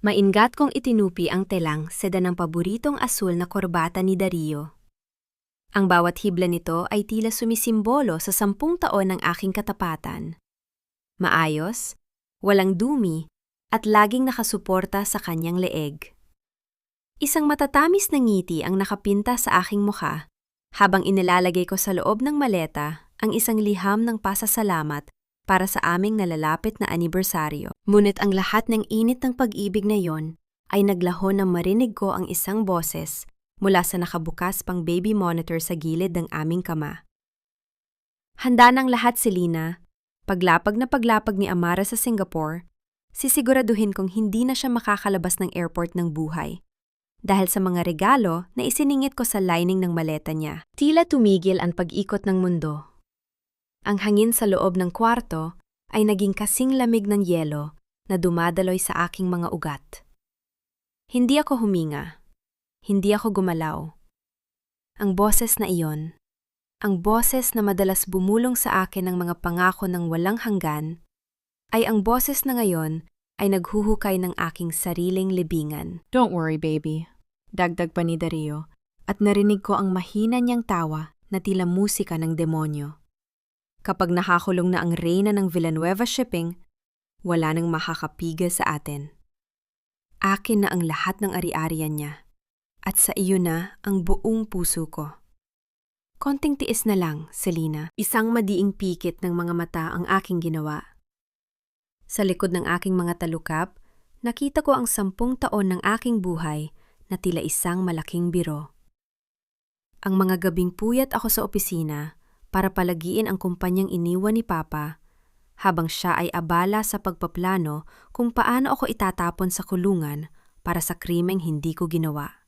Maingat kong itinupi ang telang seda ng paboritong asul na korbata ni Dario. Ang bawat hibla nito ay tila sumisimbolo sa 10 taon ng aking katapatan. Maayos, walang dumi, at laging nakasuporta sa kanyang leeg. Isang matatamis na ngiti ang nakapinta sa aking mukha habang inilalagay ko sa loob ng maleta ang isang liham ng pasasalamat para sa aming nalalapit na anibersaryo. Ngunit ang lahat ng init ng pag-ibig na yon ay naglaho na marinig ko ang isang boses mula sa nakabukas pang baby monitor sa gilid ng aming kama. Handa ng lahat, Selena. Paglapag ni Amara sa Singapore, sisiguraduhin kong hindi na siya makakalabas ng airport ng buhay dahil sa mga regalo na isiningit ko sa lining ng maleta niya. Tila tumigil ang pag-ikot ng mundo. Ang hangin sa loob ng kwarto ay naging kasing lamig ng yelo na dumadaloy sa aking mga ugat. Hindi ako huminga. Hindi ako gumalaw. Ang boses na iyon, ang boses na madalas bumulong sa akin ng mga pangako ng walang hanggan, ay ang boses na ngayon ay naghuhukay ng aking sariling libingan. Don't worry, baby. Dagdag pa ni Dario, at narinig ko ang mahina niyang tawa na tila musika ng demonyo. Kapag nakakulong na ang reyna ng Villanueva Shipping, wala nang makakapigil sa atin. Akin na ang lahat ng ari-arian niya, at sa iyo na ang buong puso ko. Konting tiis na lang, Selena. Isang madiing pikit ng mga mata ang aking ginawa. Sa likod ng aking mga talukap, nakita ko ang 10 taon ng aking buhay na tila isang malaking biro. Ang mga gabing puyat ako sa opisina para palagiin ang kumpanyang iniwan ni Papa, habang siya ay abala sa pagpaplano kung paano ako itatapon sa kulungan para sa krimeng hindi ko ginawa.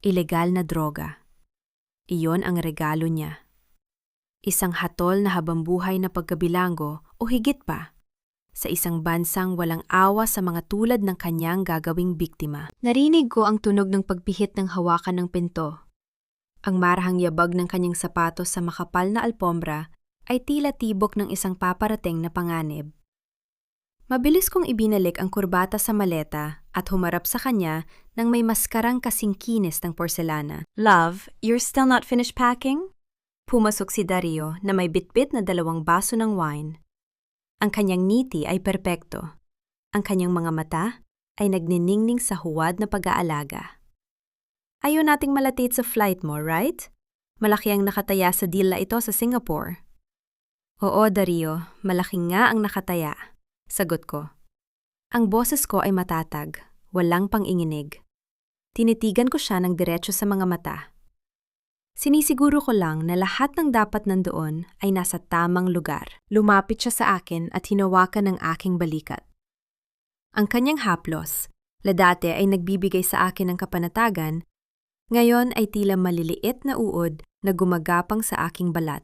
Ilegal na droga. Iyon ang regalo niya. Isang hatol na habambuhay na pagkabilanggo o higit pa, sa isang bansang walang awa sa mga tulad ng kanyang gagawing biktima. Narinig ko ang tunog ng pagpihit ng hawakan ng pinto. Ang marahang yabag ng kanyang sapatos sa makapal na alpombra ay tila tibok ng isang paparating na panganib. Mabilis kong ibinalik ang kurbata sa maleta at humarap sa kanya nang may maskarang kasing kinis ng porselana. Love, you're still not finished packing? Pumasok si Dario na may bitbit na 2 baso ng wine. Ang kanyang ngiti ay perpekto. Ang kanyang mga mata ay nagniningning sa huwad na pag-aalaga. Ayaw nating malatit sa flight mo, right? Malaki ang nakataya sa deal na ito sa Singapore. Oo, Dario, malaki nga ang nakataya. Sagot ko. Ang boses ko ay matatag, walang panginginig. Tinitigan ko siya ng diretso sa mga mata. Sinisiguro ko lang na lahat ng dapat nandoon ay nasa tamang lugar. Lumapit siya sa akin at hinawakan ng aking balikat. Ang kanyang haplos, na dati ay nagbibigay sa akin ng kapanatagan, ngayon ay tila maliliit na uod na gumagapang sa aking balat.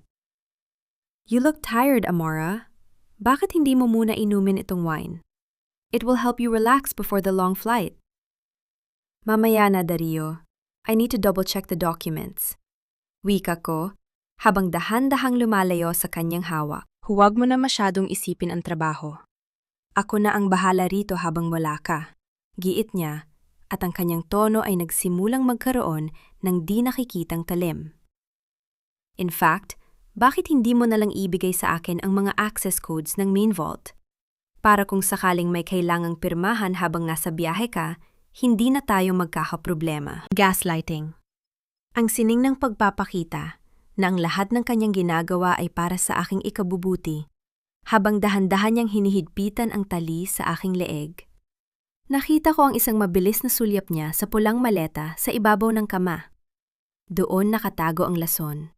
You look tired, Amara. Bakit hindi mo muna inumin itong wine? It will help you relax before the long flight. Mamaya na, Dario. I need to double-check the documents. Wika ko, habang dahan-dahang lumalayo sa kanyang hawak. Huwag mo na masyadong isipin ang trabaho. Ako na ang bahala rito habang wala ka. Giit niya, at ang kanyang tono ay nagsimulang magkaroon ng di nakikitang talim. In fact, bakit hindi mo nalang ibigay sa akin ang mga access codes ng main vault? Para kung sakaling may kailangang pirmahan habang nasa biyahe ka, hindi na tayo magkakaproblema. Gaslighting. Ang sining ng pagpapakita na ang lahat ng kanyang ginagawa ay para sa aking ikabubuti, habang dahan-dahan niyang hinihigpitan ang tali sa aking leeg. Nakita ko ang isang mabilis na sulyap niya sa pulang maleta sa ibabaw ng kama. Doon nakatago ang lason.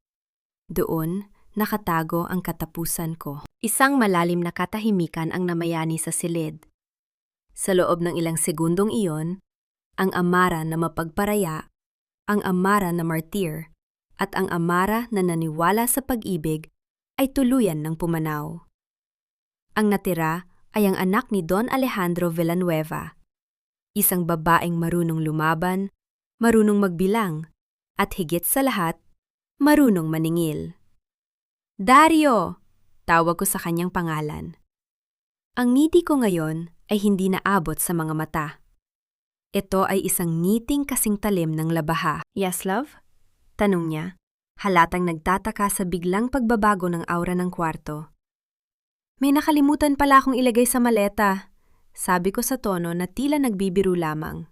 Doon, nakatago ang katapusan ko. Isang malalim na katahimikan ang namayani sa silid. Sa loob ng ilang segundong iyon, ang Amara na mapagparaya, ang Amara na martir, at ang Amara na naniwala sa pag-ibig ay tuluyan ng pumanaw. Ang natira ay ang anak ni Don Alejandro Villanueva, isang babaeng marunong lumaban, marunong magbilang, at higit sa lahat, marunong maningil. Dario! Tawag ko sa kanyang pangalan. Ang ngiti ko ngayon ay hindi naabot sa mga mata. Ito ay isang ngiting kasing talim ng labaha. Yes, love? Tanong niya, halatang nagtataka sa biglang pagbabago ng aura ng kwarto. May nakalimutan pala akong ilagay sa maleta, sabi ko sa tono na tila nagbibiro lamang.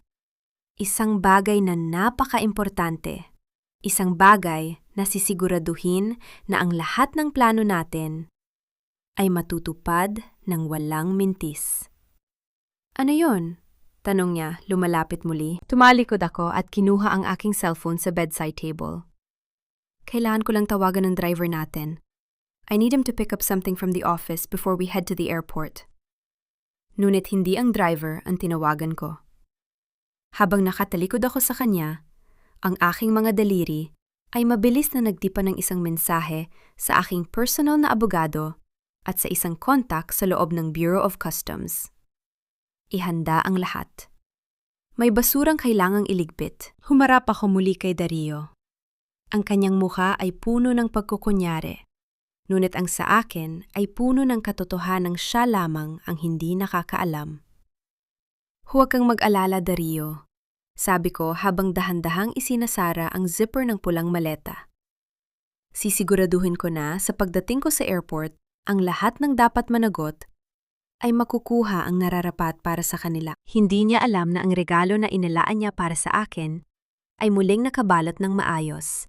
Isang bagay na napaka-importante. Isang bagay na sisiguraduhin na ang lahat ng plano natin ay matutupad ng walang mintis. Ano yon? Tanong niya, lumalapit muli. Tumalikod ako at kinuha ang aking cellphone sa bedside table. Kailangan ko lang tawagan ng driver natin. I need him to pick up something from the office before we head to the airport. Ngunit hindi ang driver ang tinawagan ko. Habang nakatalikod ako sa kanya, ang aking mga daliri ay mabilis na nagtipa ng isang mensahe sa aking personal na abogado at sa isang kontak sa loob ng Bureau of Customs. Ihanda ang lahat. May basurang kailangang iligpit. Humarap ako muli kay Dario. Ang kanyang mukha ay puno ng pagkukunyari. Ngunit ang sa akin ay puno ng katotohanang siya lamang ang hindi nakakaalam. Huwag kang mag-alala, Dario, sabi ko habang dahan-dahang isinasara ang zipper ng pulang maleta. Sisiguraduhin ko na sa pagdating ko sa airport, ang lahat ng dapat managot ay makukuha ang nararapat para sa kanila. Hindi niya alam na ang regalo na inilaan niya para sa akin ay muling nakabalot ng maayos.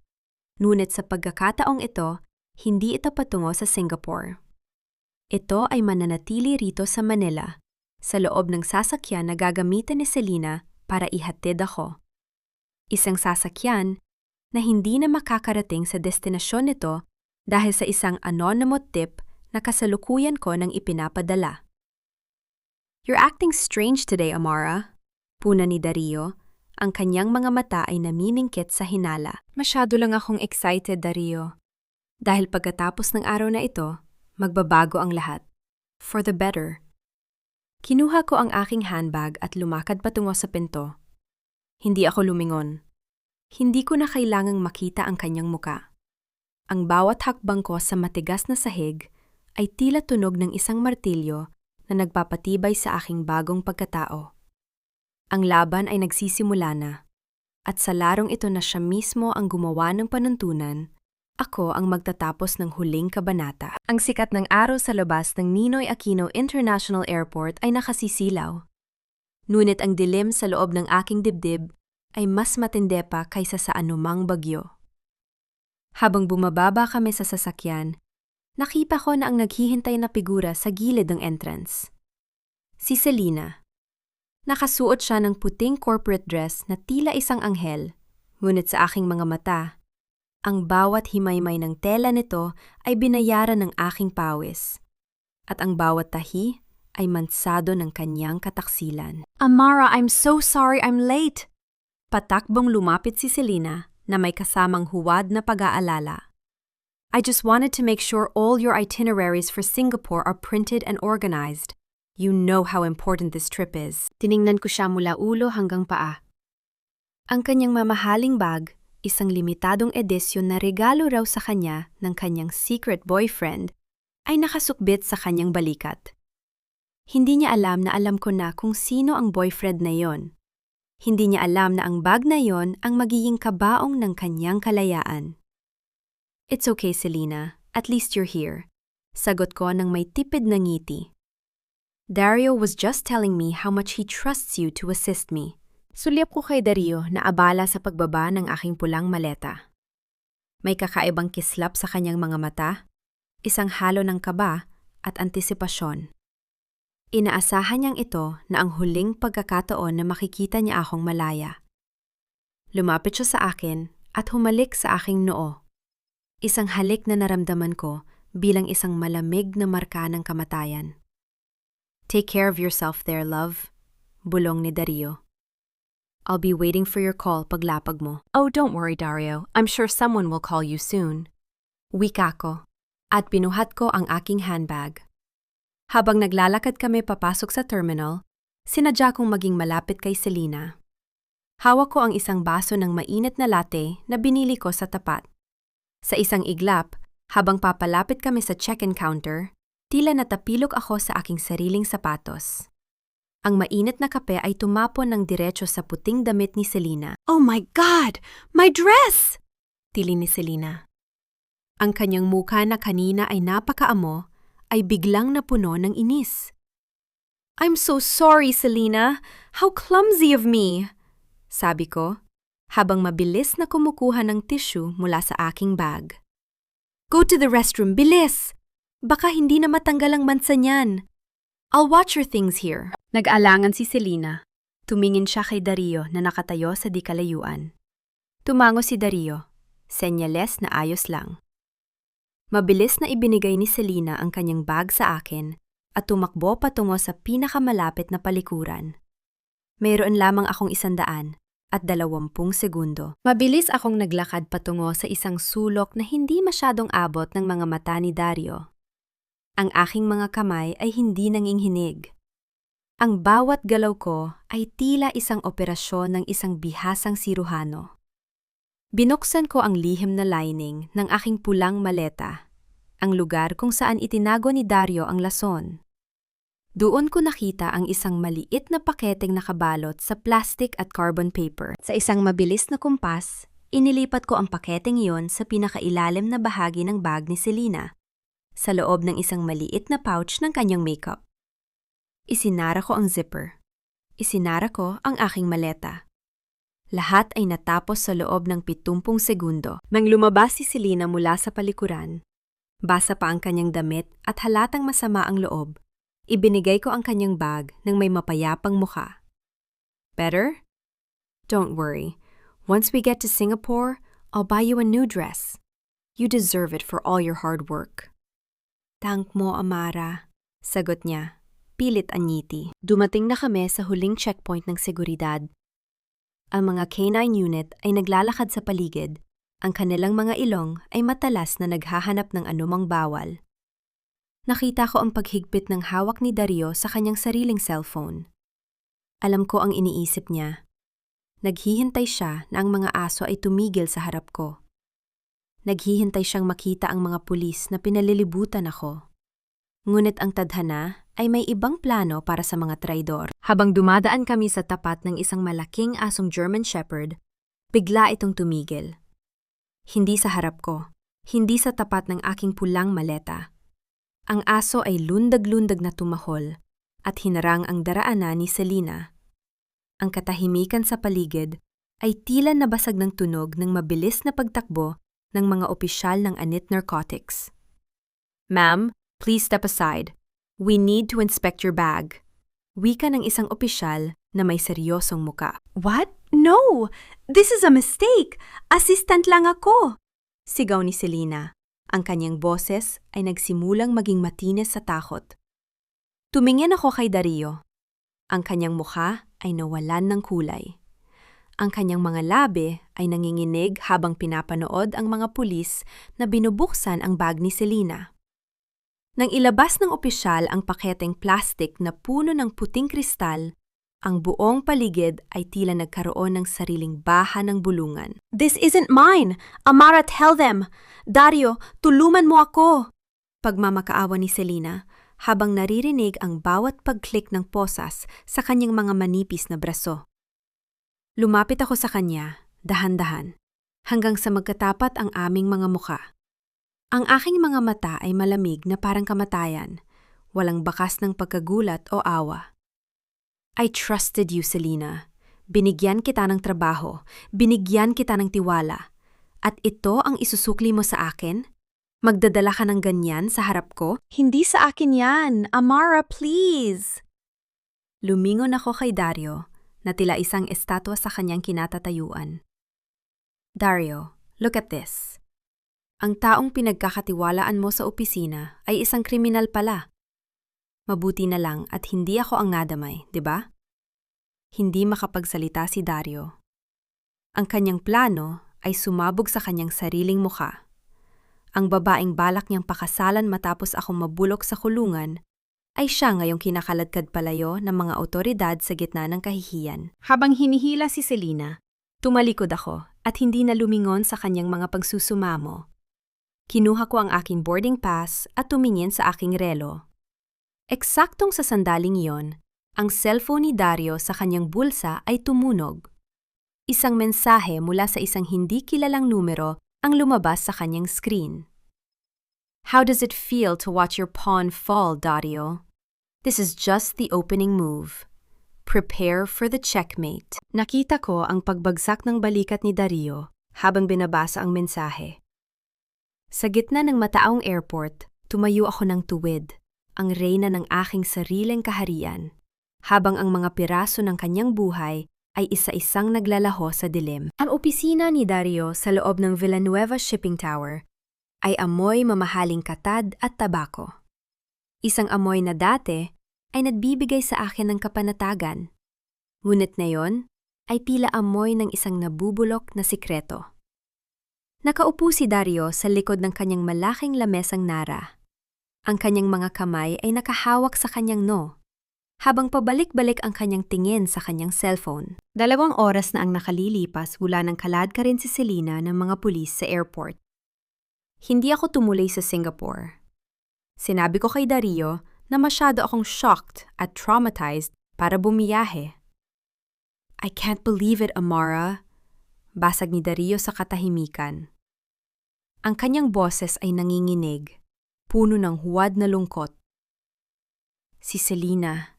Ngunit sa pagkakataong ito, hindi ito patungo sa Singapore. Ito ay mananatili rito sa Manila, sa loob ng sasakyan na gagamitin ni Selena para ihatid ako. Isang sasakyan na hindi na makakarating sa destinasyon nito dahil sa isang anonymous tip na kasalukuyan ko nang ipinapadala. You're acting strange today, Amara. Puna ni Dario, ang kanyang mga mata ay naminingkit sa hinala. Masyado lang akong excited, Dario. Dahil pagkatapos ng araw na ito, magbabago ang lahat. For the better. Kinuha ko ang aking handbag at lumakad patungo sa pinto. Hindi ako lumingon. Hindi ko na kailangang makita ang kanyang muka. Ang bawat hakbang ko sa matigas na sahig ay tila tunog ng isang martilyo na nagpapatibay sa aking bagong pagkatao. Ang laban ay nagsisimula na, at sa larong ito na siya mismo ang gumawa ng panuntunan, ako ang magtatapos ng huling kabanata. Ang sikat ng araw sa labas ng Ninoy Aquino International Airport ay nakasisilaw. Ngunit ang dilim sa loob ng aking dibdib ay mas matindi pa kaysa sa anumang bagyo. Habang bumababa kami sa sasakyan, nakita ko na ang naghihintay na figura sa gilid ng entrance. Si Selena. Nakasuot siya ng puting corporate dress na tila isang anghel, ngunit sa aking mga mata, ang bawat himaymay ng tela nito ay binayaran ng aking pawis, at ang bawat tahi ay mansado ng kanyang kataksilan. Amara, I'm so sorry I'm late! Patakbong lumapit si Selena na may kasamang huwad na pag-aalala. I just wanted to make sure all your itineraries for Singapore are printed and organized. You know how important this trip is. Tiningnan ko siya mula ulo hanggang paa. Ang kanyang mamahaling bag, isang limitadong edisyon na regalo raw sa kanya ng kanyang secret boyfriend, ay nakasukbit sa kanyang balikat. Hindi niya alam na alam ko na kung sino ang boyfriend na yon. Hindi niya alam na ang bag na yon ang magiging kabaong ng kanyang kalayaan. It's okay, Selena. At least you're here. Sagot ko nang may tipid na ngiti. Dario was just telling me how much he trusts you to assist me. Sulyap ko kay Dario na abala sa pagbaba ng aking pulang maleta. May kakaibang kislap sa kanyang mga mata, isang halo ng kaba at antisipasyon. Inaasahan niyang ito na ang huling pagkakataon na makikita niya akong malaya. Lumapit siya sa akin at humalik sa aking noo. Isang halik na naramdaman ko bilang isang malamig na marka ng kamatayan. Take care of yourself there, love, bulong ni Dario. I'll be waiting for your call paglapag mo. Oh, don't worry, Dario. I'm sure someone will call you soon. Wika ko, at pinuhat ko ang aking handbag. Habang naglalakad kami papasok sa terminal, sinadya kong maging malapit kay Selena. Hawak ko ang isang baso ng mainit na latte na binili ko sa tapat. Sa isang iglap, habang papalapit kami sa check-in counter, Tila natapilok ako sa aking sariling sapatos. Ang mainit na kape ay tumapon ng diretso sa puting damit ni Selena. Oh my God! My dress! Tili ni Selena. Ang kanyang mukha na kanina ay napakaamo ay biglang napuno ng inis. I'm so sorry, Selena. How clumsy of me! Sabi ko, habang mabilis na kumukuha ng tissue mula sa aking bag. Go to the restroom, bilis! Baka hindi na matanggal ang mansa niyan. I'll watch your things here. Nag-alangan si Selena. Tumingin siya kay Dario na nakatayo sa di kalayuan. Tumango si Dario. Senyales na ayos lang. Mabilis na ibinigay ni Selena ang kanyang bag sa akin at tumakbo patungo sa pinakamalapit na palikuran. Mayroon lamang akong 120 segundo. Mabilis akong naglakad patungo sa isang sulok na hindi masyadong abot ng mga mata ni Dario. Ang aking mga kamay ay hindi nanginghinig. Ang bawat galaw ko ay tila isang operasyon ng isang bihasang siruhano. Binuksan ko ang lihim na lining ng aking pulang maleta, ang lugar kung saan itinago ni Dario ang lason. Doon ko nakita ang isang maliit na paketeng nakabalot sa plastic at carbon paper. Sa isang mabilis na kumpas, inilipat ko ang paketeng iyon sa pinakailalim na bahagi ng bag ni Selena, sa loob ng isang maliit na pouch ng kanyang makeup. Isinara ko ang zipper. Isinara ko ang aking maleta. Lahat ay natapos sa loob ng 70 segundo. Nang lumabas si Selena mula sa palikuran, basa pa ang kanyang damit at halatang masama ang loob, ibinigay ko ang kanyang bag ng may mapayapang mukha. Better? Don't worry. Once we get to Singapore, I'll buy you a new dress. You deserve it for all your hard work. Thank mo, Amara, sagot niya, pilit anyiti. Dumating na kami sa huling checkpoint ng seguridad. Ang mga canine unit ay naglalakad sa paligid. Ang kanilang mga ilong ay matalas na naghahanap ng anumang bawal. Nakita ko ang paghigpit ng hawak ni Dario sa kanyang sariling cellphone. Alam ko ang iniisip niya. Naghihintay siya na ang mga aso ay tumigil sa harap ko. Naghihintay siyang makita ang mga pulis na pinalilibutan ako. Ngunit ang tadhana ay may ibang plano para sa mga traidor. Habang dumadaan kami sa tapat ng isang malaking asong German Shepherd, bigla itong tumigil. Hindi sa harap ko, hindi sa tapat ng aking pulang maleta. Ang aso ay lundag-lundag na tumahol at hinarang ang daraanan ni Selena. Ang katahimikan sa paligid ay tila nabasag ng tunog ng mabilis na pagtakbo ng mga opisyal ng Anit Narcotics. Ma'am, please step aside. We need to inspect your bag. Wika ng isang opisyal na may seryosong muka. What? No! This is a mistake! Assistant lang ako! Sigaw ni Selena. Ang kanyang boses ay nagsimulang maging matinis sa takot. Tumingin ako kay Dario. Ang kanyang mukha ay nawalan ng kulay. Ang kanyang mga labi ay nanginginig habang pinapanood ang mga pulis na binubuksan ang bag ni Selena. Nang ilabas ng opisyal ang paketeng plastic na puno ng puting kristal, ang buong paligid ay tila nagkaroon ng sariling baha ng bulungan. This isn't mine! Amara, tell them! Dario, tulungan mo ako! Pagmamakaawa ni Selena habang naririnig ang bawat pag-click ng posas sa kanyang mga manipis na braso. Lumapit ako sa kanya, dahan-dahan, hanggang sa magkatapat ang aming mga mukha. Ang aking mga mata ay malamig na parang kamatayan, walang bakas ng pagkagulat o awa. I trusted you, Selena. Binigyan kita ng trabaho, binigyan kita ng tiwala. At ito ang isusukli mo sa akin? Magdadala ka ng ganyan sa harap ko? Hindi sa akin yan! Amara, please! Lumingon ako kay Dario, na tila isang estatwa sa kanyang kinatatayuan. Dario, look at this. Ang taong pinagkakatiwalaan mo sa opisina ay isang kriminal pala. Mabuti na lang at hindi ako ang nadamay, di ba? Hindi makapagsalita si Dario. Ang kanyang plano ay sumabog sa kanyang sariling mukha. Ang babaeng balak niyang pakasalan matapos akong mabulok sa kulungan ay siya ngayong kinakaladkad palayo ng mga otoridad sa gitna ng kahihiyan. Habang hinihila si Selena, tumalikod ako at hindi na lumingon sa kanyang mga pagsusumamo. Kinuha ko ang aking boarding pass at tumingin sa aking relo. Eksaktong sa sandaling iyon, ang cellphone ni Dario sa kanyang bulsa ay tumunog. Isang mensahe mula sa isang hindi kilalang numero ang lumabas sa kanyang screen. How does it feel to watch your pawn fall, Dario? This is just the opening move. Prepare for the checkmate. Nakita ko ang pagbagsak ng balikat ni Dario habang binabasa ang mensahe. Sa gitna ng mataong airport, tumayo ako ng tuwid, ang reyna ng aking sariling kaharian, habang ang mga piraso ng kanyang buhay ay isa-isang naglalaho sa dilim. Ang opisina ni Dario sa loob ng Villanueva Shipping Tower ay amoy mamahaling katad at tabako. Isang amoy na dati ay nagbibigay sa akin ng kapanatagan. Ngunit ngayon ay tila amoy ng isang nabubulok na sikreto. Nakaupo si Dario sa likod ng kanyang malaking lamesang nara. Ang kanyang mga kamay ay nakahawak sa kanyang habang pabalik-balik ang kanyang tingin sa kanyang cellphone. 2 oras na ang nakalilipas mula nang kaladka rin si Selena ng mga pulis sa airport. Hindi ako tumuloy sa Singapore. Sinabi ko kay Dario na masyado akong shocked at traumatized para bumiyahe. I can't believe it, Amara. Basag ni Dario sa katahimikan. Ang kanyang boses ay nanginginig, puno ng huwad na lungkot. Si Selena,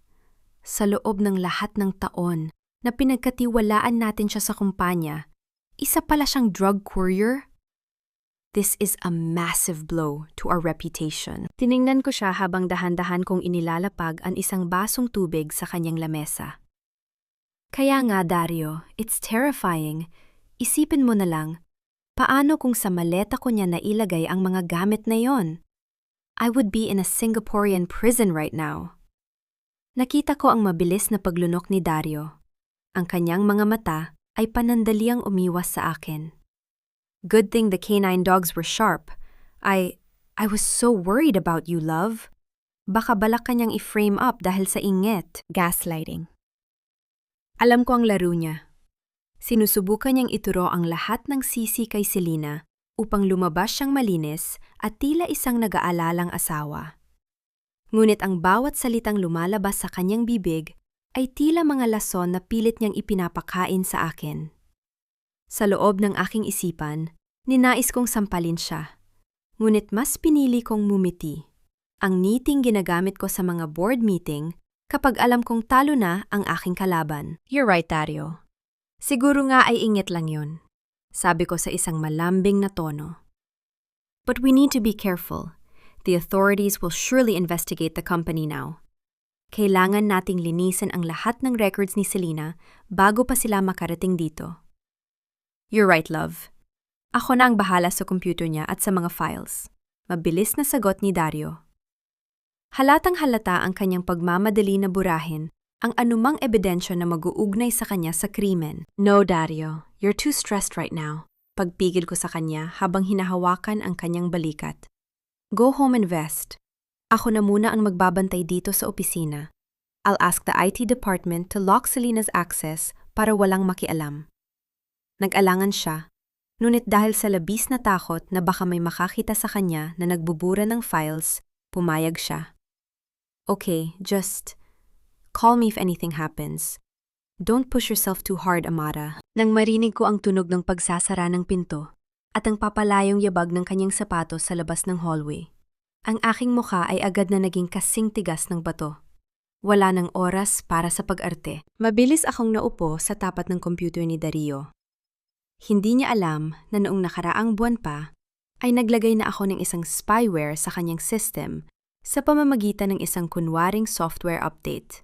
sa loob ng lahat ng taon na pinagkatiwalaan natin siya sa kumpanya, isa pala siyang drug courier? This is a massive blow to our reputation. Tiningnan ko siya habang dahan-dahan kong inilalapag ang isang basong tubig sa kanyang lamesa. Kaya nga, Dario, it's terrifying. Isipin mo na lang, paano kung sa maleta ko niya nailagay ang mga gamit na yon? I would be in a Singaporean prison right now. Nakita ko ang mabilis na paglunok ni Dario. Ang kanyang mga mata ay panandaliang umiwas sa akin. Good thing the canine dogs were sharp. I was so worried about you, love. Baka balak kanyang i-frame up dahil sa inget. Gaslighting. Alam ko ang laro niya. Sinusubukan niyang ituro ang lahat ng sisi kay Selena upang lumabas siyang malinis at tila isang nag-aalalang asawa. Ngunit ang bawat salitang lumalabas sa kanyang bibig ay tila mga lason na pilit niyang ipinapakain sa akin. Sa loob ng aking isipan, ninais kong sampalin siya. Ngunit mas pinili kong mumiti. Ang ngiting ginagamit ko sa mga board meeting kapag alam kong talo na ang aking kalaban. You're right, Dario. Siguro nga ay ingit lang yun, sabi ko sa isang malambing na tono. But we need to be careful. The authorities will surely investigate the company now. Kailangan nating linisin ang lahat ng records ni Selena bago pa sila makarating dito. You're right, love. Ako na ang bahala sa computer niya at sa mga files. Mabilis na sagot ni Dario. Halatang halata ang kanyang pagmamadali na burahin ang anumang ebidensya na mag-uugnay sa kanya sa krimen. No, Dario. You're too stressed right now. Pagpigil ko sa kanya habang hinahawakan ang kanyang balikat. Go home and rest. Ako na muna ang magbabantay dito sa opisina. I'll ask the IT department to lock Selena's access para walang makialam. Nag-alangan siya, ngunit dahil sa labis na takot na baka may makakita sa kanya na nagbubura ng files, pumayag siya. Okay, just call me if anything happens. Don't push yourself too hard, Amara. Nang marinig ko ang tunog ng pagsasara ng pinto at ang papalayong yabag ng kanyang sapatos sa labas ng hallway, ang aking mukha ay agad na naging kasing tigas ng bato. Wala nang oras para sa pag-arte. Mabilis akong naupo sa tapat ng computer ni Dario. Hindi niya alam na noong nakaraang buwan pa, ay naglagay na ako ng isang spyware sa kanyang system sa pamamagitan ng isang kunwaring software update.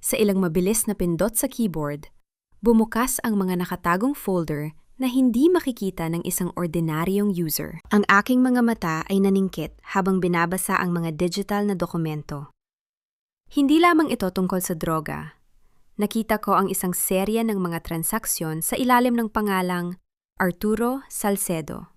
Sa ilang mabilis na pindot sa keyboard, bumukas ang mga nakatagong folder na hindi makikita ng isang ordinaryong user. Ang aking mga mata ay naningkit habang binabasa ang mga digital na dokumento. Hindi lamang ito tungkol sa droga. Nakita ko ang isang serya ng mga transaksyon sa ilalim ng pangalang Arturo Salcedo.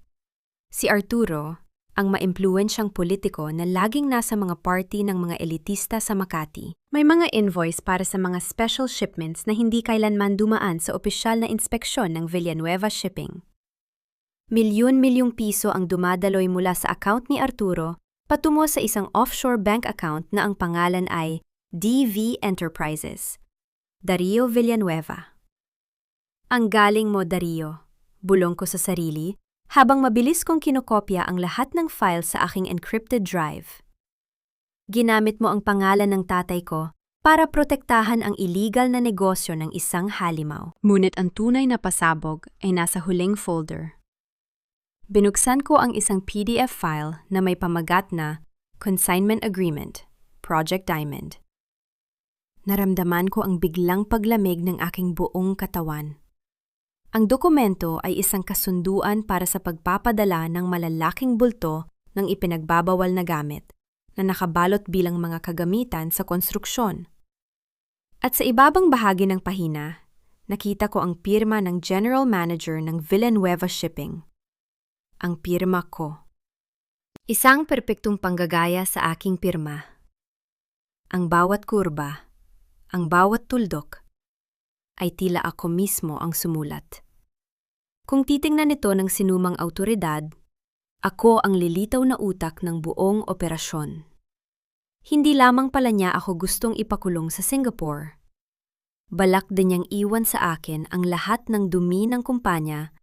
Si Arturo, ang maimpluwensyang politiko na laging nasa mga party ng mga elitista sa Makati. May mga invoice para sa mga special shipments na hindi kailanman dumaan sa opisyal na inspeksyon ng Villanueva Shipping. Milyon-milyong piso ang dumadaloy mula sa account ni Arturo patungo sa isang offshore bank account na ang pangalan ay DV Enterprises. Dario Villanueva. Ang galing mo, Dario. Bulong ko sa sarili habang mabilis kong kinokopya ang lahat ng file sa aking encrypted drive. Ginamit mo ang pangalan ng tatay ko para protektahan ang illegal na negosyo ng isang halimaw. Ngunit ang tunay na pasabog ay nasa huling folder. Binuksan ko ang isang PDF file na may pamagat na Consignment Agreement, Project Diamond. Naramdaman ko ang biglang paglamig ng aking buong katawan. Ang dokumento ay isang kasunduan para sa pagpapadala ng malalaking bulto ng ipinagbabawal na gamit na nakabalot bilang mga kagamitan sa konstruksyon. At sa ibabang bahagi ng pahina, nakita ko ang pirma ng General Manager ng Villanueva Shipping. Ang pirma ko. Isang perpektong panggagaya sa aking pirma. Ang bawat kurba, ang bawat tuldok, ay tila ako mismo ang sumulat. Kung titingnan ito ng sinumang autoridad, ako ang lilitaw na utak ng buong operasyon. Hindi lamang pala niya ako gustong ipakulong sa Singapore. Balak din niyang iwan sa akin ang lahat ng dumi ng kumpanya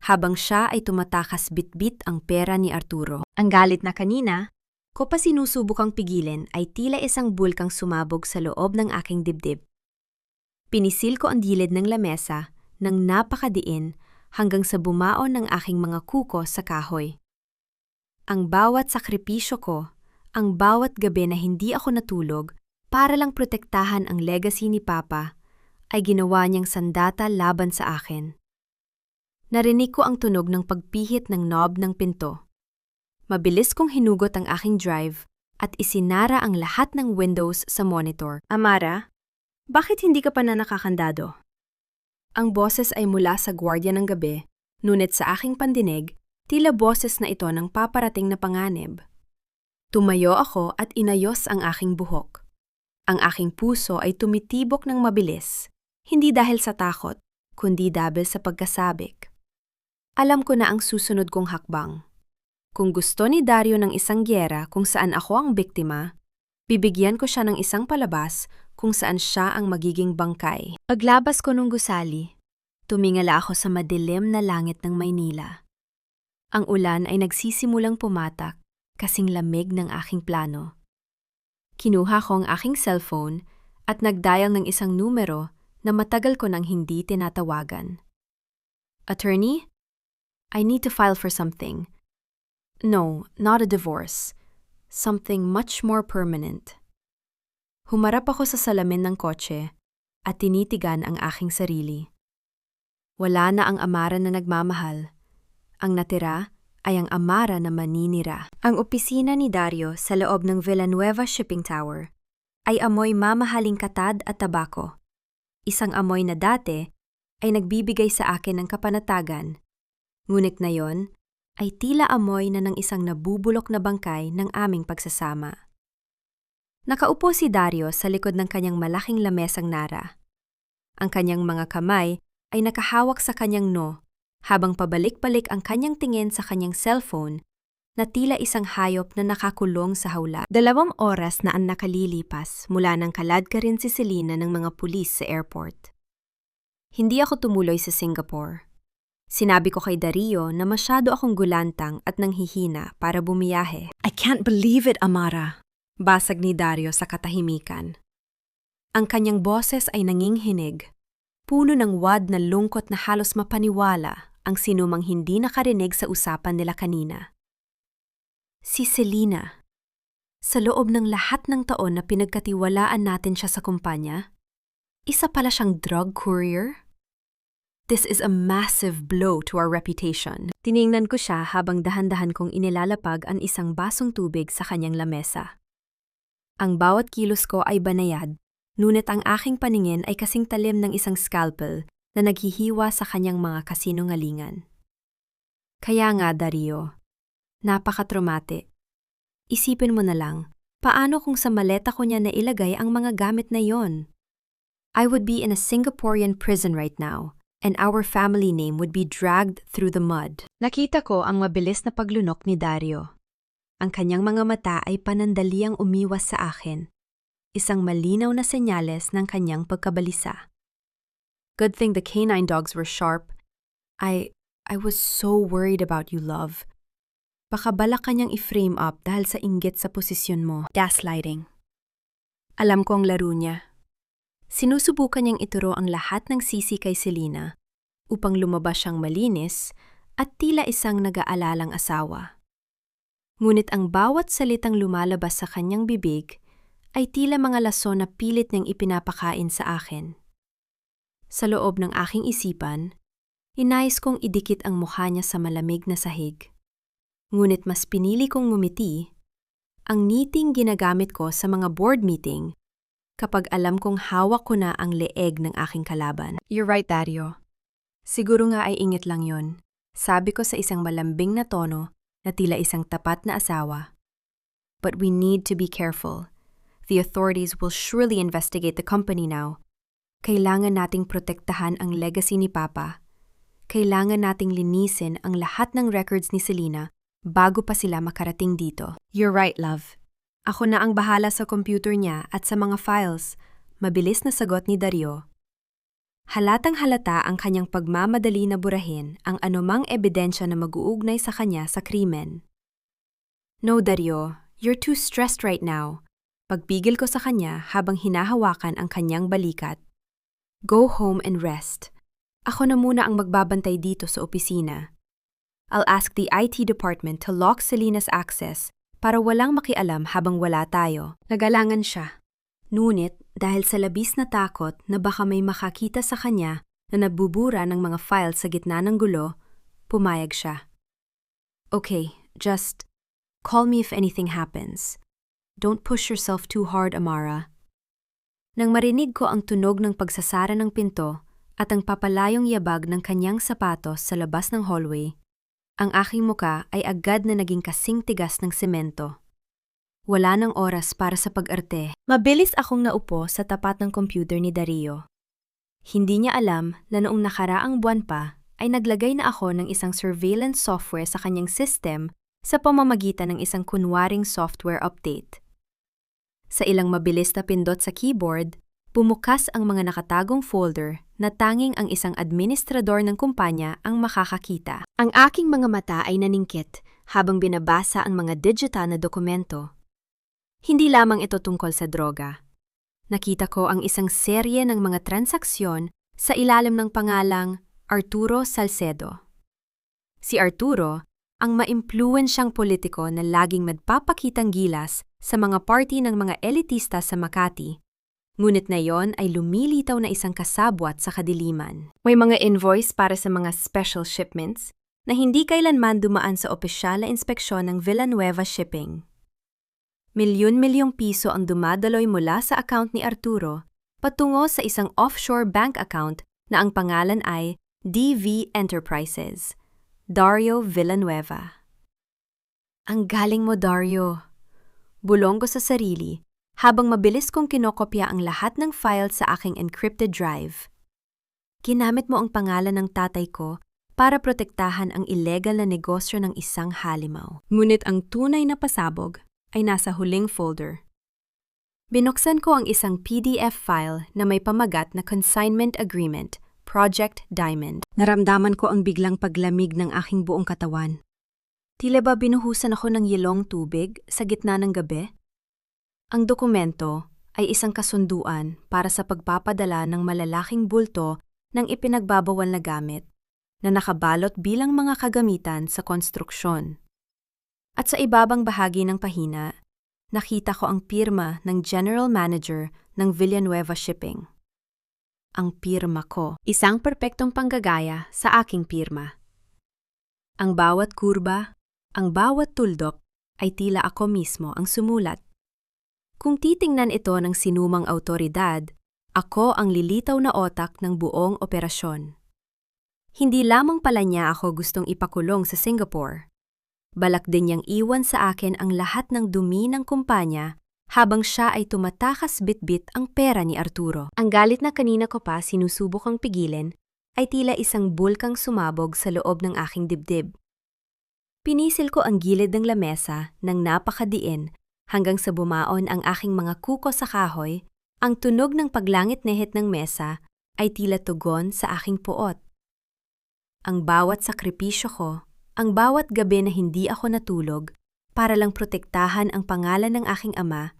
habang siya ay tumatakas bitbit ang pera ni Arturo. Ang galit na kanina, ko pa sinusubukang pigilin ay tila isang bulkang sumabog sa loob ng aking dibdib. Pinisil ko ang gilid ng lamesa ng napakadiin hanggang sa bumaon ng aking mga kuko sa kahoy. Ang bawat sakripisyo ko, ang bawat gabi na hindi ako natulog para lang protektahan ang legacy ni Papa, ay ginawa niyang sandata laban sa akin. Narinig ko ang tunog ng pagpihit ng knob ng pinto. Mabilis kong hinugot ang aking drive at isinara ang lahat ng windows sa monitor. Amara, bakit hindi ka pa na nakakandado? Ang boses ay mula sa gwardiya ng gabi, ngunit sa aking pandinig, tila boses na ito ng paparating na panganib. Tumayo ako at inayos ang aking buhok. Ang aking puso ay tumitibok ng mabilis, hindi dahil sa takot, kundi dahil sa pagkasabik. Alam ko na ang susunod kong hakbang. Kung gusto ni Dario ng isang gyera kung saan ako ang biktima, bibigyan ko siya ng isang palabas kung saan siya ang magiging bangkay. Paglabas ko ng gusali, tumingala ako sa madilim na langit ng Maynila. Ang ulan ay nagsisimulang pumatak, kasing lamig ng aking plano. Kinuha ko ang aking cellphone at nagdial ng isang numero na matagal ko nang hindi tinatawagan. Attorney? I need to file for something. No, not a divorce. Something much more permanent. Humarap ako sa salamin ng kotse at tinitigan ang aking sarili. Wala na ang Amara na nagmamahal. Ang natira ay ang Amara na maninira. Ang opisina ni Dario sa loob ng Villanueva Shipping Tower ay amoy mamahaling katad at tabako. Isang amoy na dati ay nagbibigay sa akin ng kapanatagan. Ngunit ngayon ay tila amoy na ng isang nabubulok na bangkay ng aming pagsasama. Nakaupo si Dario sa likod ng kanyang malaking lamesang nara. Ang kanyang mga kamay ay nakahawak sa kanyang habang pabalik-balik ang kanyang tingin sa kanyang cellphone na tila isang hayop na nakakulong sa hawla. 2 oras na ang nakalilipas mula nang kaladkarin si Selena ng mga pulis sa airport. Hindi ako tumuloy sa Singapore. Sinabi ko kay Dario na masyado akong gulantang at nanghihina para bumiyahe. I can't believe it, Amara. Basag ni Dario sa katahimikan. Ang kanyang boses ay nanginghinig. Puno ng wad na lungkot na halos mapaniwala ang sinumang hindi nakarinig sa usapan nila kanina. Si Selena. Sa loob ng lahat ng taon na pinagkatiwalaan natin siya sa kumpanya, isa pala siyang drug courier? This is a massive blow to our reputation. Tiningnan ko siya habang dahan-dahan kong inilalapag ang isang basong tubig sa kanyang lamesa. Ang bawat kilos ko ay banayad, ngunit ang aking paningin ay kasing talim ng isang scalpel na naghihiwa sa kanyang mga kasinungalingan. Kaya nga, Dario, napaka-traumatic. Isipin mo na lang, paano kung sa maleta ko niya nailagay ang mga gamit na yon? I would be in a Singaporean prison right now, and our family name would be dragged through the mud. Nakita ko ang mabilis na paglunok ni Dario. Ang kanyang mga mata ay panandaliang umiwas sa akin. Isang malinaw na senyales ng kanyang pagkabalisa. Good thing the canine dogs were sharp. I was so worried about you, love. Baka balak kanyang i-frame up dahil sa inggit sa posisyon mo. Gaslighting. Alam ko ang laro niya. Sinusubukan niyang ituro ang lahat ng sisi kay Selena upang lumabas siyang malinis at tila isang nag-aalalang asawa. Ngunit ang bawat salitang lumalabas sa kanyang bibig ay tila mga lason na pilit niyang ipinapakain sa akin. Sa loob ng aking isipan, inayos kong idikit ang mukha niya sa malamig na sahig. Ngunit mas pinili kong ngumiti, ang ngiting ginagamit ko sa mga board meeting kapag alam kong hawak ko na ang leeg ng aking kalaban. You're right, Dario. Siguro nga ay ingit lang yon, sabi ko sa isang malambing na tono na tila isang tapat na asawa. But we need to be careful. The authorities will surely investigate the company now. Kailangan nating protektahan ang legacy ni Papa. Kailangan nating linisin ang lahat ng records ni Selena bago pa sila makarating dito. You're right, love. Ako na ang bahala sa computer niya at sa mga files, mabilis na sagot ni Dario. Halatang halata ang kanyang pagmamadali na burahin ang anumang ebidensya na mag-uugnay sa kanya sa krimen. No, Dario, you're too stressed right now. Pagpigil ko sa kanya habang hinahawakan ang kanyang balikat. Go home and rest. Ako na muna ang magbabantay dito sa opisina. I'll ask the IT department to lock Selena's access para walang makialam habang wala tayo. Nagalangan siya. Ngunit dahil sa labis na takot na baka may makakita sa kanya na nagbubura ng mga files sa gitna ng gulo, pumayag siya. Okay, just call me if anything happens. Don't push yourself too hard, Amara. Nang marinig ko ang tunog ng pagsasara ng pinto at ang papalayong yabag ng kanyang sapatos sa labas ng hallway, ang aking muka ay agad na naging kasing tigas ng semento. Wala nang oras para sa pag-arte. Mabilis akong naupo sa tapat ng computer ni Dario. Hindi niya alam na noong nakaraang buwan pa ay naglagay na ako ng isang surveillance software sa kanyang system sa pamamagitan ng isang kunwaring software update. Sa ilang mabilis na pindot sa keyboard, bumukas ang mga nakatagong folder na tanging ang isang administrador ng kumpanya ang makakakita. Ang aking mga mata ay naningkit habang binabasa ang mga digital na dokumento. Hindi lamang ito tungkol sa droga. Nakita ko ang isang serye ng mga transaksyon sa ilalim ng pangalang Arturo Salcedo. Si Arturo, ang maimpluwensyang politiko na laging nagpapakitang gilas sa mga party ng mga elitista sa Makati, ngunit na yon ay lumilitaw na isang kasabwat sa kadiliman. May mga invoice para sa mga special shipments na hindi kailanman dumaan sa opisyal na inspeksyon ng Villanueva Shipping. Milyon-milyong piso ang dumadaloy mula sa account ni Arturo patungo sa isang offshore bank account na ang pangalan ay DV Enterprises, Dario Villanueva. Ang galing mo, Dario. Bulong ko sa sarili habang mabilis kong kinokopya ang lahat ng files sa aking encrypted drive. Ginamit mo ang pangalan ng tatay ko para protektahan ang illegal na negosyo ng isang halimaw. Ngunit ang tunay na pasabog ay nasa huling folder. Binuksan ko ang isang PDF file na may pamagat na Consignment Agreement, Project Diamond. Naramdaman ko ang biglang paglamig ng aking buong katawan. Tila ba binuhusan ako ng yelong tubig sa gitna ng gabi? Ang dokumento ay isang kasunduan para sa pagpapadala ng malalaking bulto ng ipinagbabawal na gamit na nakabalot bilang mga kagamitan sa konstruksyon. At sa ibabang bahagi ng pahina, nakita ko ang pirma ng General Manager ng Villanueva Shipping. Ang pirma ko, isang perpektong panggagaya sa aking pirma. Ang bawat kurba, ang bawat tuldok ay tila ako mismo ang sumulat. Kung titingnan ito ng sinumang awtoridad, ako ang lilitaw na otak ng buong operasyon. Hindi lamang pala niya ako gustong ipakulong sa Singapore. Balak din niyang iwan sa akin ang lahat ng dumi ng kumpanya habang siya ay tumatakas bitbit ang pera ni Arturo. Ang galit na kanina ko pa sinusubok ang pigilin ay tila isang bulkang sumabog sa loob ng aking dibdib. Pinisil ko ang gilid ng lamesa ng napakadiin hanggang sa bumaon ang aking mga kuko sa kahoy. Ang tunog ng paglangit-nehit ng mesa ay tila tugon sa aking puot. Ang bawat sakripisyo ko, ang bawat gabi na hindi ako natulog para lang protektahan ang pangalan ng aking ama,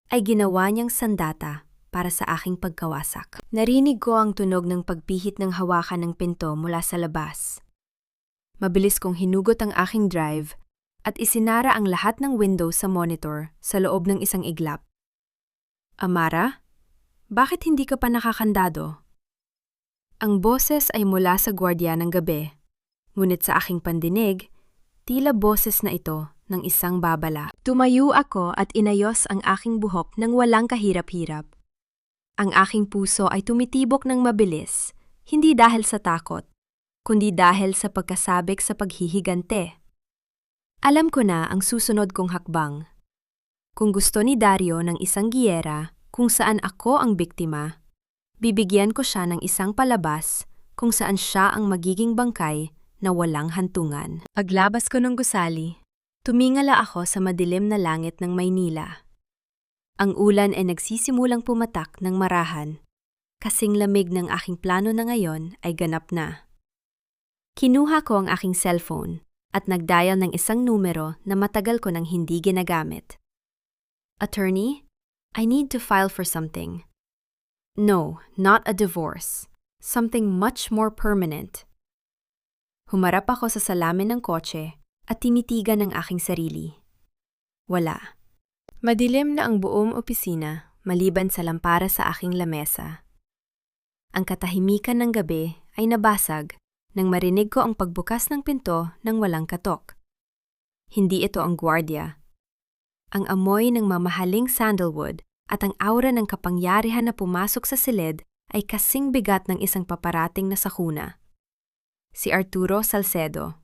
ay ginawa niyang sandata para sa aking pagkawasak. Narinig ko ang tunog ng pagpihit ng hawakan ng pinto mula sa labas. Mabilis kong hinugot ang aking drive at isinara ang lahat ng window sa monitor sa loob ng isang iglap. Amara, bakit hindi ka pa nakakandado? Ang boses ay mula sa gwardiya ng gabi, ngunit sa aking pandinig, tila boses na ito ng isang babala. Tumayo ako at inayos ang aking buhok ng walang kahirap-hirap. Ang aking puso ay tumitibok ng mabilis, hindi dahil sa takot, kundi dahil sa pagkasabik sa paghihigante. Alam ko na ang susunod kong hakbang. Kung gusto ni Dario ng isang giyera kung saan ako ang biktima, bibigyan ko siya ng isang palabas kung saan siya ang magiging bangkay na walang hantungan. Paglabas ko ng gusali, tumingala ako sa madilim na langit ng Maynila. Ang ulan ay nagsisimulang pumatak ng marahan, kasing lamig ng aking plano na ngayon ay ganap na. Kinuha ko ang aking cellphone at nagdial ng isang numero na matagal ko nang hindi ginagamit. Attorney, I need to file for something. No, not a divorce. Something much more permanent. Humarap ako sa salamin ng kotse at tinitigan ang aking sarili. Wala. Madilim na ang buong opisina maliban sa lampara sa aking lamesa. Ang katahimikan ng gabi ay nabasag nang marinig ko ang pagbukas ng pinto ng walang katok. Hindi ito ang gwardiya. Ang amoy ng mamahaling sandalwood at ang aura ng kapangyarihan na pumasok sa silid ay kasing bigat ng isang paparating na sakuna. Si Arturo Salcedo.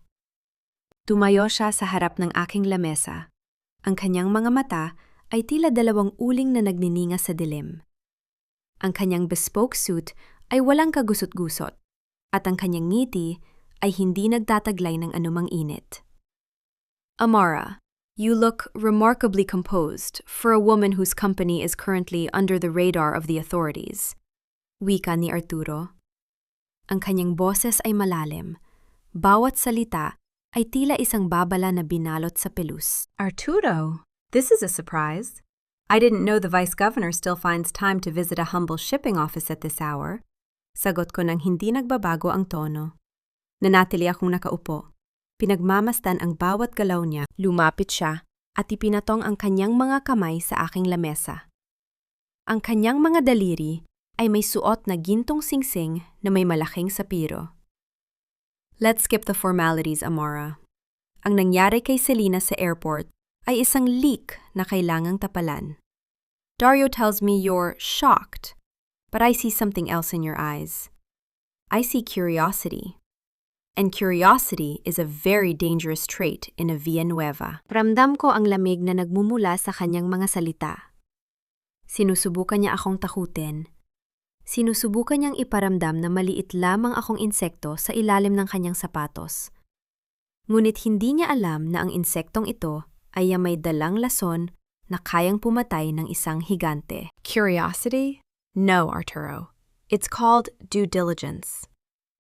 Tumayo siya sa harap ng aking lamesa. Ang kanyang mga mata ay tila dalawang uling na nagnininga sa dilim. Ang kanyang bespoke suit ay walang kagusot-gusot, at ang kanyang ngiti ay hindi nagtataglay ng anumang init. Amara, you look remarkably composed for a woman whose company is currently under the radar of the authorities. Wika ni Arturo. Ang kanyang boses ay malalim. Bawat salita ay tila isang babala na binalot sa pelus. Arturo, this is a surprise. I didn't know the Vice Governor still finds time to visit a humble shipping office at this hour. Sagot ko nang hindi nagbabago ang tono. Nanatili akong nakaupo. Pinagmamasdan ang bawat galaw niya. Lumapit siya at ipinatong ang kanyang mga kamay sa aking lamesa. Ang kanyang mga daliri ay may suot na gintong singsing na may malaking sapiro. Let's skip the formalities, Amara. Ang nangyari kay Selena sa airport ay isang leak na kailangang tapalan. Dario tells me you're shocked, but I see something else in your eyes. I see curiosity. And curiosity is a very dangerous trait in a Villanueva. Ramdam ko ang lamig na nagmumula sa kanyang mga salita. Sinusubukan niya akong takutin. Sinusubukan niyang iparamdam na maliit lamang akong insekto sa ilalim ng kanyang sapatos. Ngunit hindi niya alam na ang insektong ito ay may dalang lason na kayang pumatay ng isang higante. Curiosity? No, Arturo. It's called due diligence.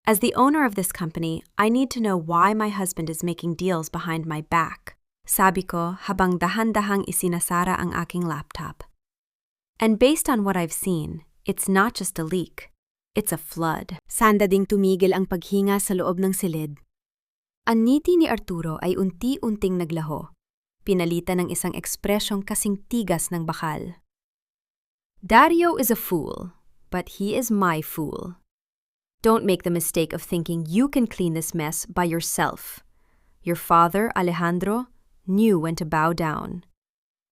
As the owner of this company, I need to know why my husband is making deals behind my back. Sabi ko habang dahan-dahang isinasara ang aking laptop. And based on what I've seen, it's not just a leak. It's a flood. Sanda ding tumigil ang paghinga sa loob ng silid. Ang ngiti ni Arturo ay unti-unting naglaho. Pinalitan ng isang ekspresyong kasing tigas ng bakal. Dario is a fool, but he is my fool. Don't make the mistake of thinking you can clean this mess by yourself. Your father, Alejandro, knew when to bow down.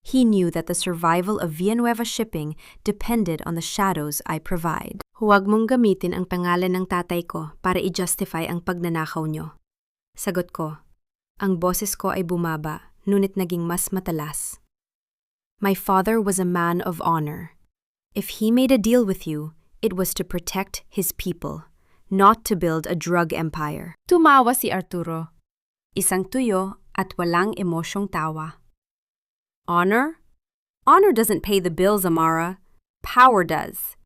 He knew that the survival of Villanueva Shipping depended on the shadows I provide. Huwag mong gamitin ang pangalan ng tatay ko para i-justify ang pagnanakaw nyo. Sagot ko. Ang boses ko ay bumaba, ngunit naging mas matalas. My father was a man of honor. If he made a deal with you, it was to protect his people, not to build a drug empire. Tumawa si Arturo. Isang tuyo at walang emosyong tawa. Honor? Honor doesn't pay the bills, Amara. Power does.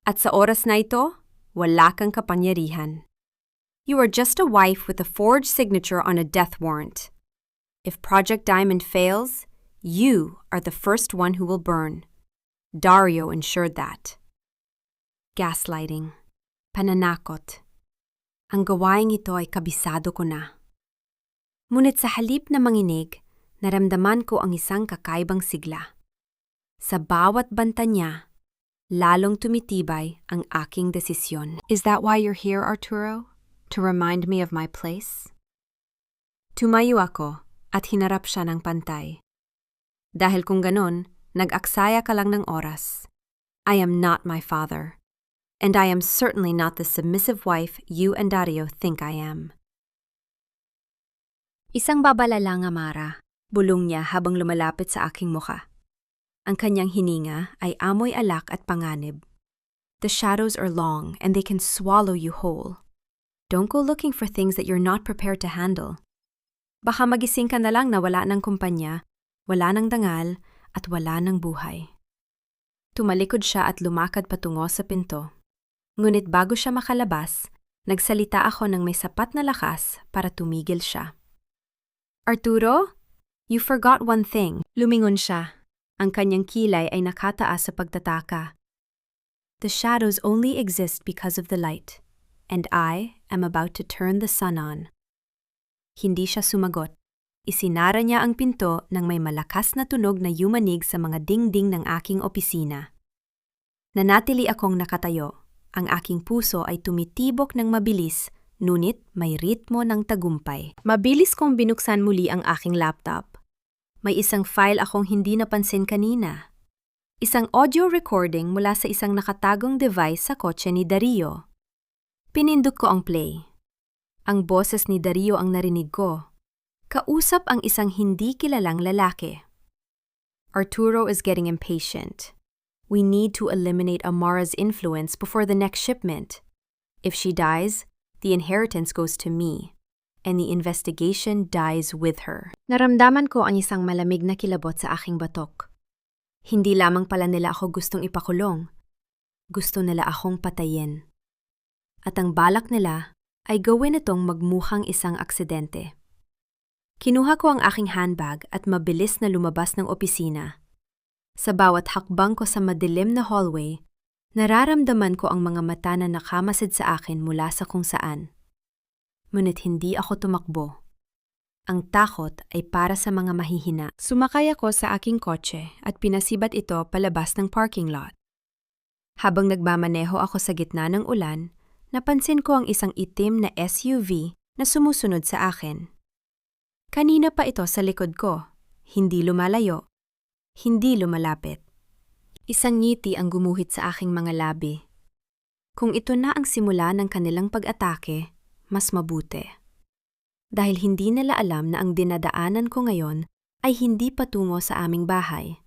At sa oras na ito, wala kang kapangyarihan. You are just a wife with a forged signature on a death warrant. If Project Diamond fails, you are the first one who will burn. Dario ensured that. Gaslighting. Pananakot. Ang gawaing ito ay kabisado ko na. Ngunit sa halip na manginig, naramdaman ko ang isang kakaibang sigla. Sa bawat banta niya, lalong tumitibay ang aking desisyon. Is that why you're here, Arturo? To remind me of my place? Tumayo ako at hinarap siya ng pantay. Dahil kung ganon, nag-aksaya ka lang ng oras. I am not my father. And I am certainly not the submissive wife you and Dario think I am. Isang babala lang, Amara. Bulong niya habang lumalapit sa aking muka. Ang kanyang hininga ay amoy alak at panganib. The shadows are long and they can swallow you whole. Don't go looking for things that you're not prepared to handle. Baka magising ka na lang na wala ng kumpanya, wala ng dangal, at wala ng buhay. Tumalikod siya at lumakad patungo sa pinto. Ngunit bago siya makalabas, nagsalita ako ng may sapat na lakas para tumigil siya. Arturo, you forgot one thing. Lumingon siya. Ang kanyang kilay ay nakataas sa pagtataka. The shadows only exist because of the light. And I am about to turn the sun on. Hindi siya sumagot. Isinara niya ang pinto nang may malakas na tunog na yumanig sa mga dingding ng aking opisina. Nanatili akong nakatayo. Ang aking puso ay tumitibok ng mabilis, ngunit may ritmo ng tagumpay. Mabilis kong binuksan muli ang aking laptop. May isang file akong hindi napansin kanina. Isang audio recording mula sa isang nakatagong device sa kotse ni Dario. Pinindot ko ang play. Ang boses ni Dario ang narinig ko. Kausap ang isang hindi kilalang lalaki. Arturo is getting impatient. We need to eliminate Amara's influence before the next shipment. If she dies, the inheritance goes to me, and the investigation dies with her. Naramdaman ko ang isang malamig na kilabot sa aking batok. Hindi lamang pala nila ako gustong ipakulong. Gusto nila akong patayin. At ang balak nila ay gawin itong magmukhang isang aksidente. Kinuha ko ang aking handbag at mabilis na lumabas ng opisina. Sa bawat hakbang ko sa madilim na hallway, nararamdaman ko ang mga mata na nakamasid sa akin mula sa kung saan. Ngunit hindi ako tumakbo. Ang takot ay para sa mga mahihina. Sumakay ako sa aking kotse at pinasibat ito palabas ng parking lot. Habang nagmamaneho ako sa gitna ng ulan, napansin ko ang isang itim na SUV na sumusunod sa akin. Kanina pa ito sa likod ko, hindi lumalayo, hindi lumalapit. Isang ngiti ang gumuhit sa aking mga labi. Kung ito na ang simula ng kanilang pag-atake, mas mabuti. Dahil hindi nila alam na ang dinadaanan ko ngayon ay hindi patungo sa aming bahay.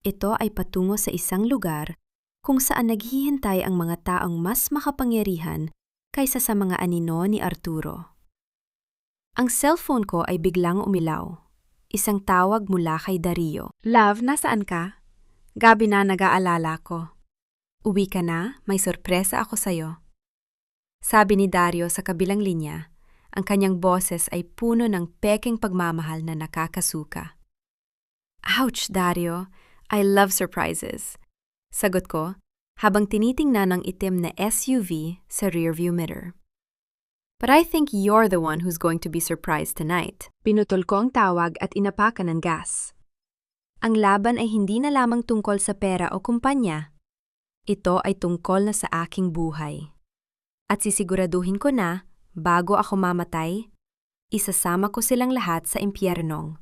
Ito ay patungo sa isang lugar kung saan naghihintay ang mga taong mas makapangyarihan kaysa sa mga anino ni Arturo. Ang cellphone ko ay biglang umilaw. Isang tawag mula kay Dario. Love, nasaan ka? Gabi na nag-aalala ko. Uwi ka na, may sorpresa ako sa'yo. Sabi ni Dario sa kabilang linya, ang kanyang boses ay puno ng pekeng pagmamahal na nakakasuka. Ouch, Dario. I love surprises. Sagot ko, habang tinitingnan ang itim na SUV sa rearview mirror. But I think you're the one who's going to be surprised tonight. Pinutol ko ang tawag at inapakan ng gas. Ang laban ay hindi na lamang tungkol sa pera o kumpanya. Ito ay tungkol na sa aking buhay. At sisiguraduhin ko na, bago ako mamatay, isasama ko silang lahat sa impyernong.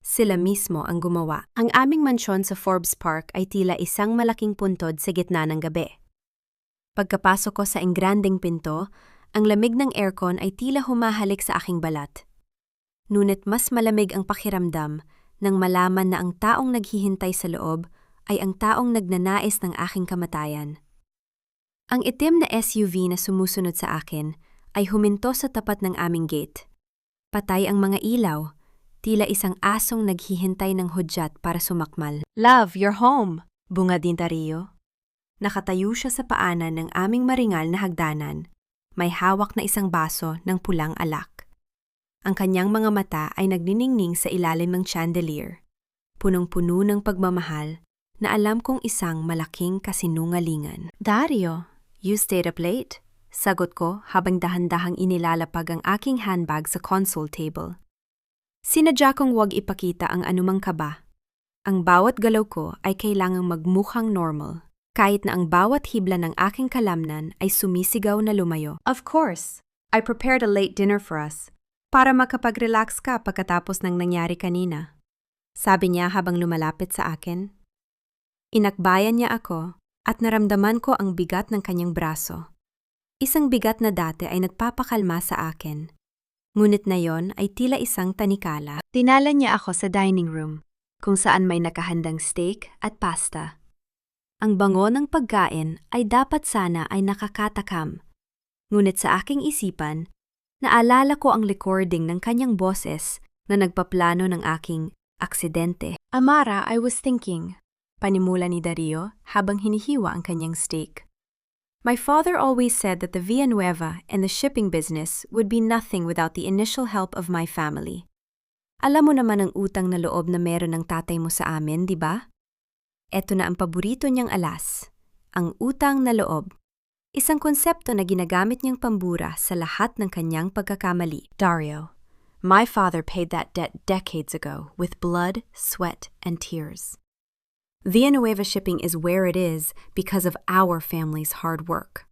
Sila mismo ang gumawa. Ang aming mansyon sa Forbes Park ay tila isang malaking puntod sa gitna ng gabi. Pagkapasok ko sa engranding pinto, ang lamig ng aircon ay tila humahalik sa aking balat. Ngunit mas malamig ang pakiramdam nang malaman na ang taong naghihintay sa loob ay ang taong nagnanais ng aking kamatayan. Ang itim na SUV na sumusunod sa akin ay huminto sa tapat ng aming gate. Patay ang mga ilaw, tila isang asong naghihintay ng hudyat para sumakmal. Love, you're home! Bungad ni Dario. Nakatayo siya sa paanan ng aming maringal na hagdanan. May hawak na isang baso ng pulang alak. Ang kanyang mga mata ay nagniningning sa ilalim ng chandelier. Punong-puno ng pagmamahal na alam kong isang malaking kasinungalingan. Dario, you stayed up late? Sagot ko habang dahan-dahang inilalapag ang aking handbag sa console table. Sinadya kong huwag ipakita ang anumang kaba. Ang bawat galaw ko ay kailangang magmukhang normal, kahit na ang bawat hibla ng aking kalamnan ay sumisigaw na lumayo. Of course, I prepared a late dinner for us, para makapag-relax ka pagkatapos ng nangyari kanina. Sabi niya habang lumalapit sa akin. Inakbayan niya ako at naramdaman ko ang bigat ng kanyang braso. Isang bigat na dati ay nagpapakalma sa akin. Ngunit na yon ay tila isang tanikala. Tinala niya ako sa dining room, kung saan may nakahandang steak at pasta. Ang bango ng pagkain ay dapat sana ay nakakatakam. Ngunit sa aking isipan, naalala ko ang recording ng kanyang boses na nagpaplano ng aking aksidente. Amara, I was thinking, panimula ni Dario habang hinihiwa ang kanyang steak. My father always said that the Villanueva and the shipping business would be nothing without the initial help of my family. Alam mo naman ang utang na loob na meron ng tatay mo sa amin, di ba? Eto na ang paborito niyang alas, ang utang na loob. Isang konsepto na ginagamit niyang pambura sa lahat ng kanyang pagkakamali. Dario, my father paid that debt decades ago with blood, sweat, and tears. Villanueva Shipping is where it is because of our family's hard work.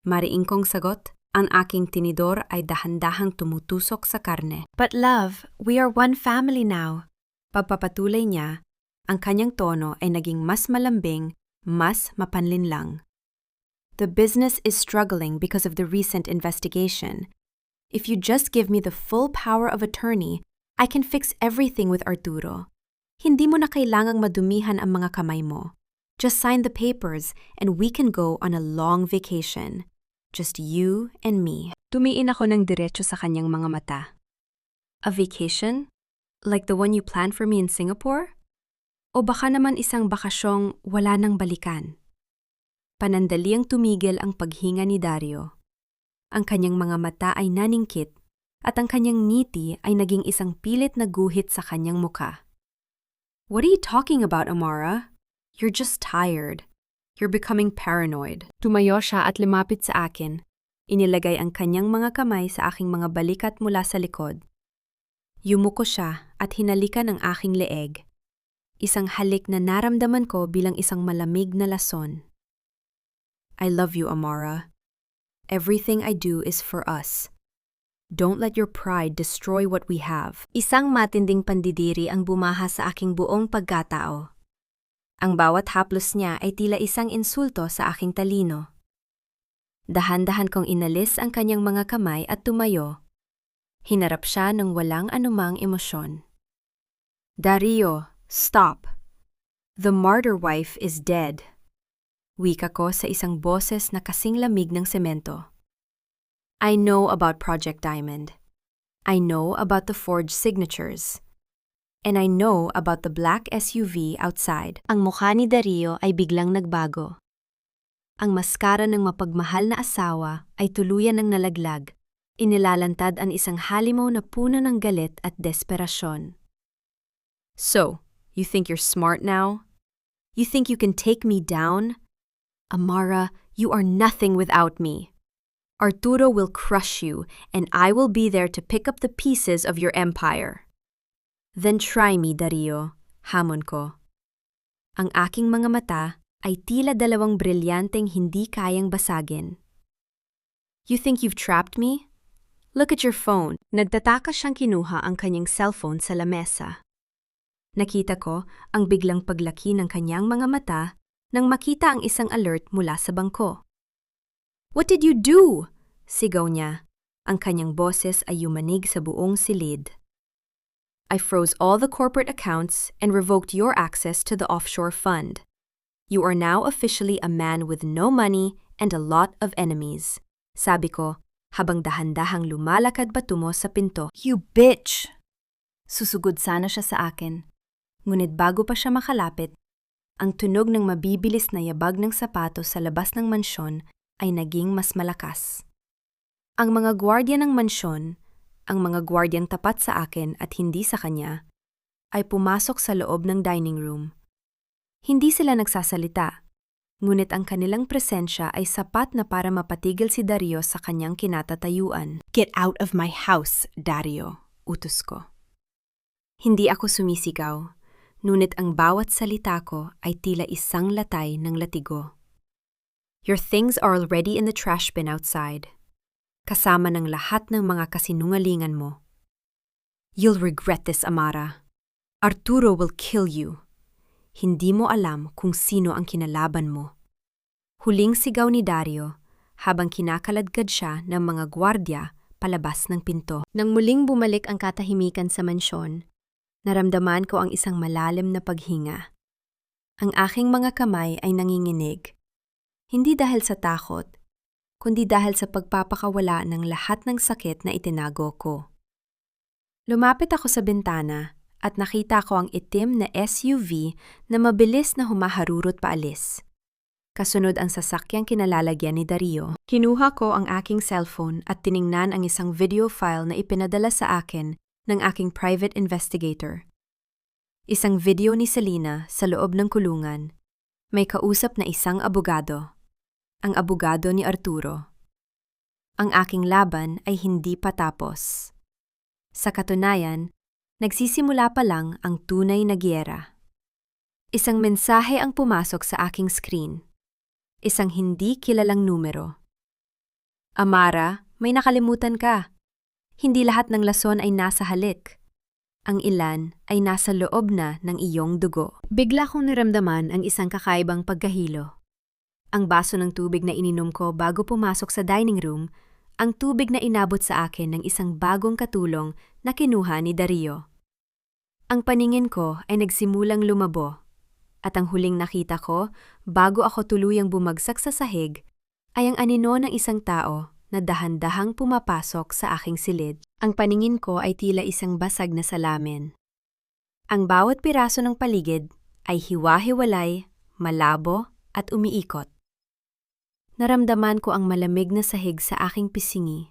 Mariing kong sagot, ang aking tinidor ay dahan-dahang tumutusok sa karne. But love, we are one family now. Pagpapatuloy niya, ang kanyang tono ay naging mas malambing, mas mapanlinlang. The business is struggling because of the recent investigation. If you just give me the full power of attorney, I can fix everything with Arturo. Hindi mo na kailangang madumihan ang mga kamay mo. Just sign the papers and we can go on a long vacation. Just you and me. Tumiin ako ng diretso sa kanyang mga mata. A vacation? Like the one you planned for me in Singapore? O baka naman isang bakasyong wala nang balikan? Panandaliang tumigil ang paghinga ni Dario. Ang kanyang mga mata ay naningkit at ang kanyang ngiti ay naging isang pilit na guhit sa kanyang muka. What are you talking about, Amara? You're just tired. You're becoming paranoid. Tumayo siya at lumapit sa akin. Inilagay ang kanyang mga kamay sa aking mga balikat mula sa likod. Yumuko siya at hinalikan ang aking leeg. Isang halik na naramdaman ko bilang isang malamig na lason. I love you, Amara. Everything I do is for us. Don't let your pride destroy what we have. Isang matinding pandidiri ang bumaha sa aking buong pagkatao. Ang bawat haplos niya ay tila isang insulto sa aking talino. Dahan-dahan kong inalis ang kanyang mga kamay at tumayo. Hinarap siya ng walang anumang emosyon. Dario, stop. The martyr wife is dead. Wika ko sa isang boses na kasing lamig ng semento. I know about Project Diamond. I know about the forged signatures. And I know about the black SUV outside. Ang mukha ni Dario ay biglang nagbago. Ang maskara ng mapagmahal na asawa ay tuluyan ng nalaglag. Inilalantad ang isang halimaw na puno ng galit at desperasyon. So, you think you're smart now? You think you can take me down? Amara, you are nothing without me. Arturo will crush you, and I will be there to pick up the pieces of your empire. Then try me, Dario, hamon ko. Ang aking mga mata ay tila dalawang brilyanteng hindi kayang basagin. You think you've trapped me? Look at your phone. Nagtataka siyang kinuha ang kanyang cellphone sa lamesa. Nakita ko ang biglang paglaki ng kanyang mga mata nang makita ang isang alert mula sa bangko. What did you do? Sigaw niya. Ang kanyang boses ay yumanig sa buong silid. I froze all the corporate accounts and revoked your access to the offshore fund. You are now officially a man with no money and a lot of enemies. Sabi ko, habang dahan-dahang lumalakad patungo sa pinto. You bitch! Susugod sana siya sa akin. Ngunit bago pa siya makalapit, ang tunog ng mabibilis na yabag ng sapatos sa labas ng mansyon ay naging mas malakas. Ang mga gwardiya ng mansyon, ang mga gwardyang tapat sa akin at hindi sa kanya, ay pumasok sa loob ng dining room. Hindi sila nagsasalita, ngunit ang kanilang presensya ay sapat na para mapatigil si Dario sa kanyang kinatatayuan. Get out of my house, Dario, utos ko. Hindi ako sumisigaw, ngunit ang bawat salita ko ay tila isang latay ng latigo. Your things are already in the trash bin outside, kasama ng lahat ng mga kasinungalingan mo. You'll regret this, Amara. Arturo will kill you. Hindi mo alam kung sino ang kinalaban mo. Huling sigaw ni Dario habang kinakaladkad siya ng mga gwardya palabas ng pinto. Nang muling bumalik ang katahimikan sa mansyon, naramdaman ko ang isang malalim na paghinga. Ang aking mga kamay ay nanginginig. Hindi dahil sa takot, kundi dahil sa pagpapakawala ng lahat ng sakit na itinago ko. Lumapit ako sa bintana at nakita ko ang itim na SUV na mabilis na humaharurot paalis. Kasunod ang sasakyang kinalalagyan ni Dario. Kinuha ko ang aking cellphone at tiningnan ang isang video file na ipinadala sa akin ng aking private investigator. Isang video ni Selena sa loob ng kulungan. May kausap na isang abogado. Ang abogado ni Arturo. Ang aking laban ay hindi pa tapos. Sa katunayan, nagsisimula pa lang ang tunay na giyera. Isang mensahe ang pumasok sa aking screen. Isang hindi kilalang numero. Amara, may nakalimutan ka. Hindi lahat ng lason ay nasa halik. Ang ilan ay nasa loob na ng iyong dugo. Bigla kong niramdaman ang isang kakaibang pagkahilo. Ang baso ng tubig na ininom ko bago pumasok sa dining room, ang tubig na inabot sa akin ng isang bagong katulong na kinuha ni Dario. Ang paningin ko ay nagsimulang lumabo, at ang huling nakita ko bago ako tuluyang bumagsak sa sahig ay ang anino ng isang tao na dahan-dahang pumapasok sa aking silid. Ang paningin ko ay tila isang basag na salamin. Ang bawat piraso ng paligid ay hiwa-hiwalay, malabo at umiikot. Naramdaman ko ang malamig na sahig sa aking pisingi,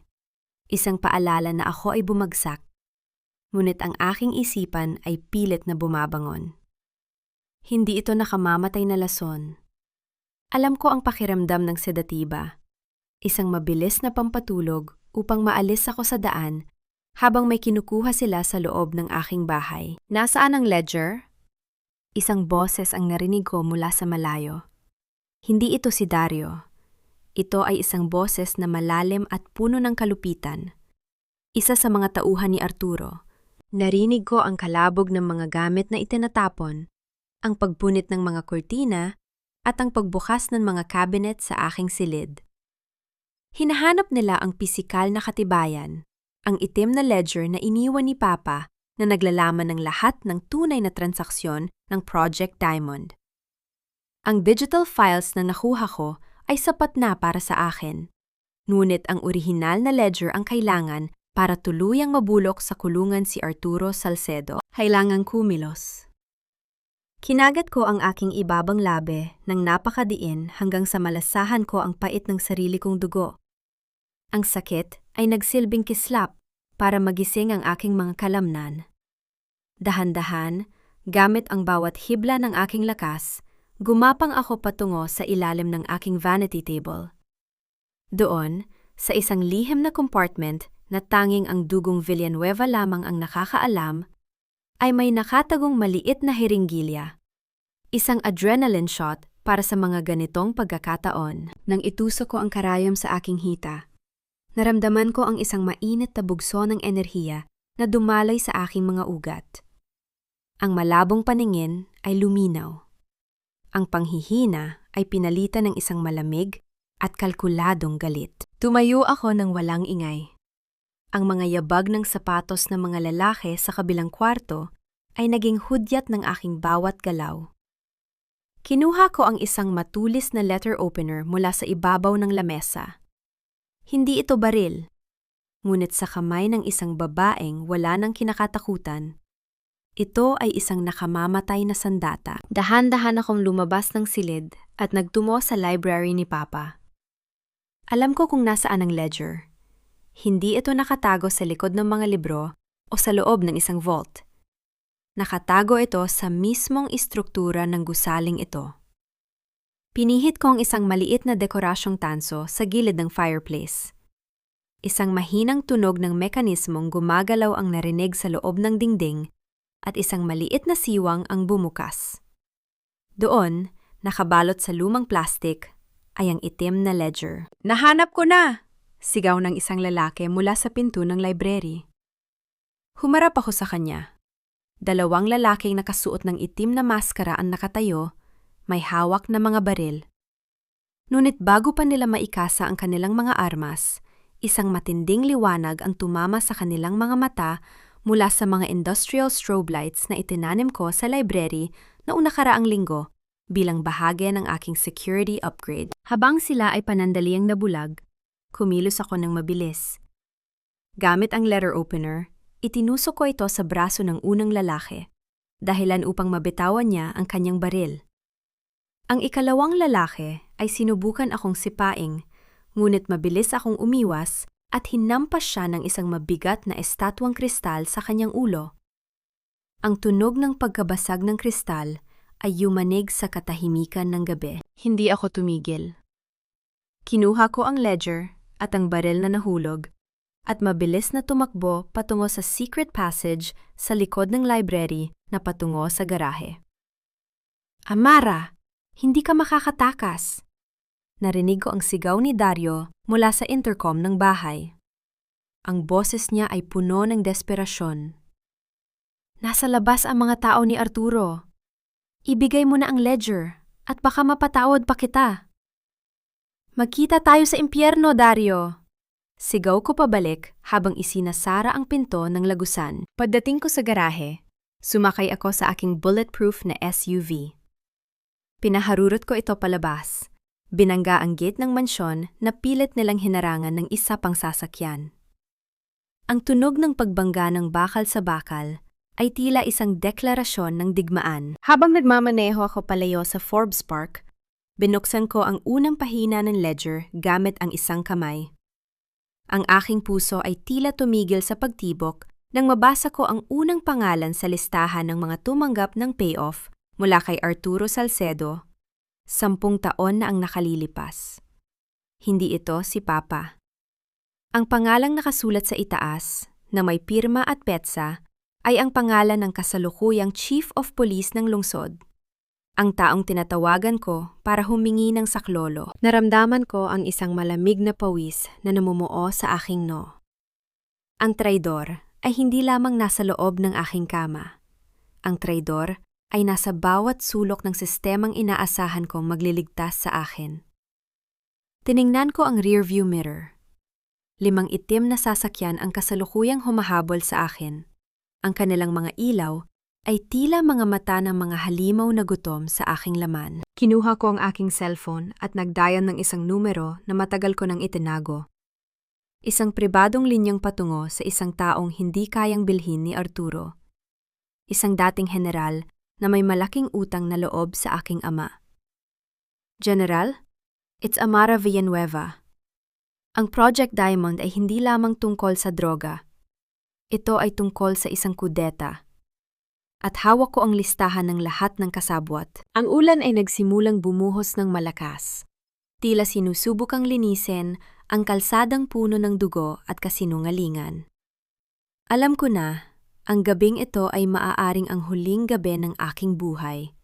isang paalala na ako ay bumagsak. Ngunit ang aking isipan ay pilit na bumabangon. Hindi ito nakamamatay na lason. Alam ko ang pakiramdam ng sedatiba, isang mabilis na pampatulog upang maalis ako sa daan habang may kinukuha sila sa loob ng aking bahay. Nasaan ang ledger? Isang boses ang narinig ko mula sa malayo. Hindi ito si Dario. Ito ay isang boses na malalim at puno ng kalupitan. Isa sa mga tauhan ni Arturo. Narinig ko ang kalabog ng mga gamit na itinatapon, ang pagpunit ng mga kurtina, at ang pagbukas ng mga cabinet sa aking silid. Hinahanap nila ang pisikal na katibayan, ang itim na ledger na iniwan ni Papa na naglalaman ng lahat ng tunay na transaksyon ng Project Diamond. Ang digital files na nakuha ko ay sapat na para sa akin, ngunit ang orihinal na ledger ang kailangan para tuluyang mabulok sa kulungan si Arturo Salcedo. Kailangang kumilos. Kinagat ko ang aking ibabang labi ng napakadiin hanggang sa malasahan ko ang pait ng sarili kong dugo. Ang sakit ay nagsilbing kislap para magising ang aking mga kalamnan. Dahan-dahan, gamit ang bawat hibla ng aking lakas, gumapang ako patungo sa ilalim ng aking vanity table. Doon, sa isang lihim na compartment na tanging ang dugong Villanueva lamang ang nakakaalam, ay may nakatagong maliit na hiringgilya. Isang adrenaline shot para sa mga ganitong pagkakataon. Nang itusok ko ang karayom sa aking hita, naramdaman ko ang isang mainit na bugso ng enerhiya na dumalay sa aking mga ugat. Ang malabong paningin ay luminaw. Ang panghihina ay pinalitan ng isang malamig at kalkuladong galit. Tumayo ako ng walang ingay. Ang mga yabag ng sapatos ng mga lalaki sa kabilang kwarto ay naging hudyat ng aking bawat galaw. Kinuha ko ang isang matulis na letter opener mula sa ibabaw ng lamesa. Hindi ito baril, ngunit sa kamay ng isang babaeng wala nang kinakatakutan. Ito ay isang nakamamatay na sandata. Dahan-dahan akong lumabas ng silid at nagtungo sa library ni Papa. Alam ko kung nasaan ang ledger. Hindi ito nakatago sa likod ng mga libro o sa loob ng isang vault. Nakatago ito sa mismong istruktura ng gusaling ito. Pinihit ko ang isang maliit na dekorasyong tanso sa gilid ng fireplace. Isang mahinang tunog ng mekanismong gumagalaw ang narinig sa loob ng dingding at isang maliit na siwang ang bumukas. Doon, nakabalot sa lumang plastik, ay ang itim na ledger. Nahanap ko na! Sigaw ng isang lalaki mula sa pinto ng library. Humarap ako sa kanya. Dalawang lalaking nakasuot ng itim na maskara ang nakatayo, may hawak na mga baril. Ngunit bago pa nila maikasa ang kanilang mga armas, isang matinding liwanag ang tumama sa kanilang mga mata mula sa mga industrial strobe lights na itinanim ko sa library noong nakaraang linggo bilang bahagi ng aking security upgrade. Habang sila ay panandaliang nabulag, kumilos ako ng mabilis. Gamit ang letter opener, itinusok ko ito sa braso ng unang lalaki, dahilan upang mabitawan niya ang kanyang baril. Ang ikalawang lalaki ay sinubukan akong sipaing, ngunit mabilis akong umiwas at hinampas siya ng isang mabigat na estatwang kristal sa kanyang ulo. Ang tunog ng pagkabasag ng kristal ay yumanig sa katahimikan ng gabi. Hindi ako tumigil. Kinuha ko ang ledger at ang baril na nahulog at mabilis na tumakbo patungo sa secret passage sa likod ng library na patungo sa garahe. Amara, hindi ka makakatakas! Narinig ko ang sigaw ni Dario mula sa intercom ng bahay. Ang boses niya ay puno ng desperasyon. Nasa labas ang mga tao ni Arturo. Ibigay mo na ang ledger at baka mapatawad pa kita. Magkita tayo sa impyerno, Dario! Sigaw ko pabalik habang isinasara ang pinto ng lagusan. Pagdating ko sa garahe, sumakay ako sa aking bulletproof na SUV. Pinaharurot ko ito palabas. Binangga ang gate ng mansyon na pilit nilang hinarangan ng isa pang sasakyan. Ang tunog ng pagbangga ng bakal sa bakal ay tila isang deklarasyon ng digmaan. Habang nagmamaneho ako palayo sa Forbes Park, binuksan ko ang unang pahina ng ledger gamit ang isang kamay. Ang aking puso ay tila tumigil sa pagtibok nang mabasa ko ang unang pangalan sa listahan ng mga tumanggap ng payoff mula kay Arturo Salcedo. 10 taon na ang nakalilipas. Hindi ito si Papa. Ang pangalang nakasulat sa itaas, na may pirma at petsa, ay ang pangalan ng kasalukuyang Chief of Police ng lungsod. Ang taong tinatawagan ko para humingi ng saklolo. Naramdaman ko ang isang malamig na pawis na namumuo sa aking noo. Ang traidor ay hindi lamang nasa loob ng aking kama. Ang traidor ay nasa bawat sulok ng sistemang inaasahan kong magliligtas sa akin. Tiningnan ko ang rearview mirror. 5 itim na sasakyan ang kasalukuyang humahabol sa akin. Ang kanilang mga ilaw ay tila mga mata ng mga halimaw na gutom sa aking laman. Kinuha ko ang aking cellphone at nagdayan ng isang numero na matagal ko nang itinago. Isang pribadong linyang patungo sa isang taong hindi kayang bilhin ni Arturo. Isang dating general na may malaking utang na loob sa aking ama. General, it's Amara Villanueva. Ang Project Diamond ay hindi lamang tungkol sa droga. Ito ay tungkol sa isang kudeta. At hawak ko ang listahan ng lahat ng kasabwat. Ang ulan ay nagsimulang bumuhos ng malakas. Tila sinusubukang linisin ang kalsadang puno ng dugo at kasinungalingan. Alam ko na, ang gabing ito ay maaaring ang huling gabi ng aking buhay.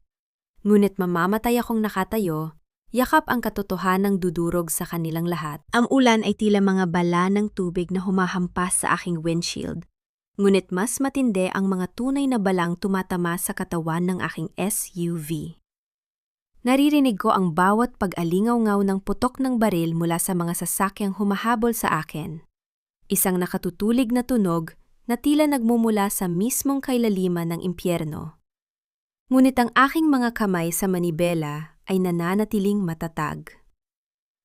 Ngunit mamamatay akong nakatayo, yakap ang katotohanang dudurog sa kanilang lahat. Ang ulan ay tila mga bala ng tubig na humahampas sa aking windshield. Ngunit mas matindi ang mga tunay na balang tumatama sa katawan ng aking SUV. Naririnig ko ang bawat pag-alingaw-ngaw ng putok ng baril mula sa mga sasakyang humahabol sa akin. Isang nakatutulig na tunog na tila nagmumula sa mismong kailaliman ng impyerno. Ngunit ang aking mga kamay sa manibela ay nananatiling matatag.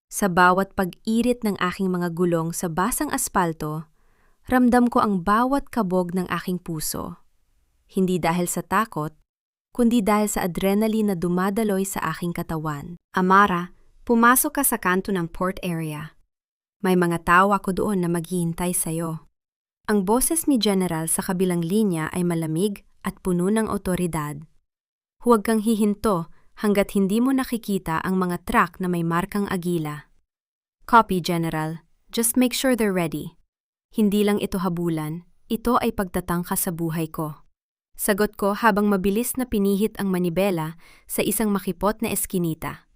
Sa bawat pag-irit ng aking mga gulong sa basang aspalto, ramdam ko ang bawat kabog ng aking puso. Hindi dahil sa takot, kundi dahil sa adrenaline na dumadaloy sa aking katawan. Amara, pumasok ka sa kanto ng port area. May mga tao ako doon na maghihintay sa'yo. Ang boses ni General sa kabilang linya ay malamig at puno ng otoridad. Huwag kang hihinto hanggat hindi mo nakikita ang mga truck na may markang agila. Copy, General. Just make sure they're ready. Hindi lang ito habulan, ito ay pagtatangka sa buhay ko. Sagot ko habang mabilis na pinihit ang manibela sa isang makipot na eskinita.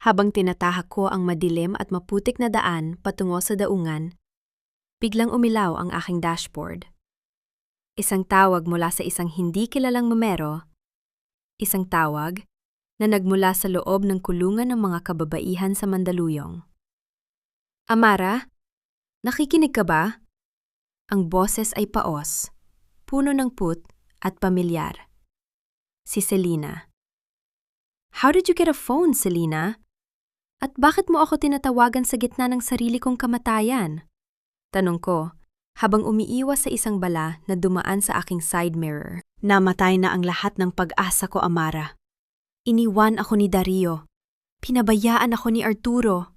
Habang tinatahak ko ang madilim at maputik na daan patungo sa daungan, biglang umilaw ang aking dashboard. Isang tawag mula sa isang hindi kilalang numero, isang tawag na nagmula sa loob ng kulungan ng mga kababaihan sa Mandaluyong. Amara, nakikinig ka ba? Ang boses ay paos, puno ng put at pamilyar. Si Selena. How did you get a phone, Selena? At bakit mo ako tinatawagan sa gitna ng sarili kong kamatayan? Tanong ko, habang umiiwas sa isang bala na dumaan sa aking side mirror. Namatay na ang lahat ng pag-asa ko, Amara. Iniwan ako ni Dario. Pinabayaan ako ni Arturo.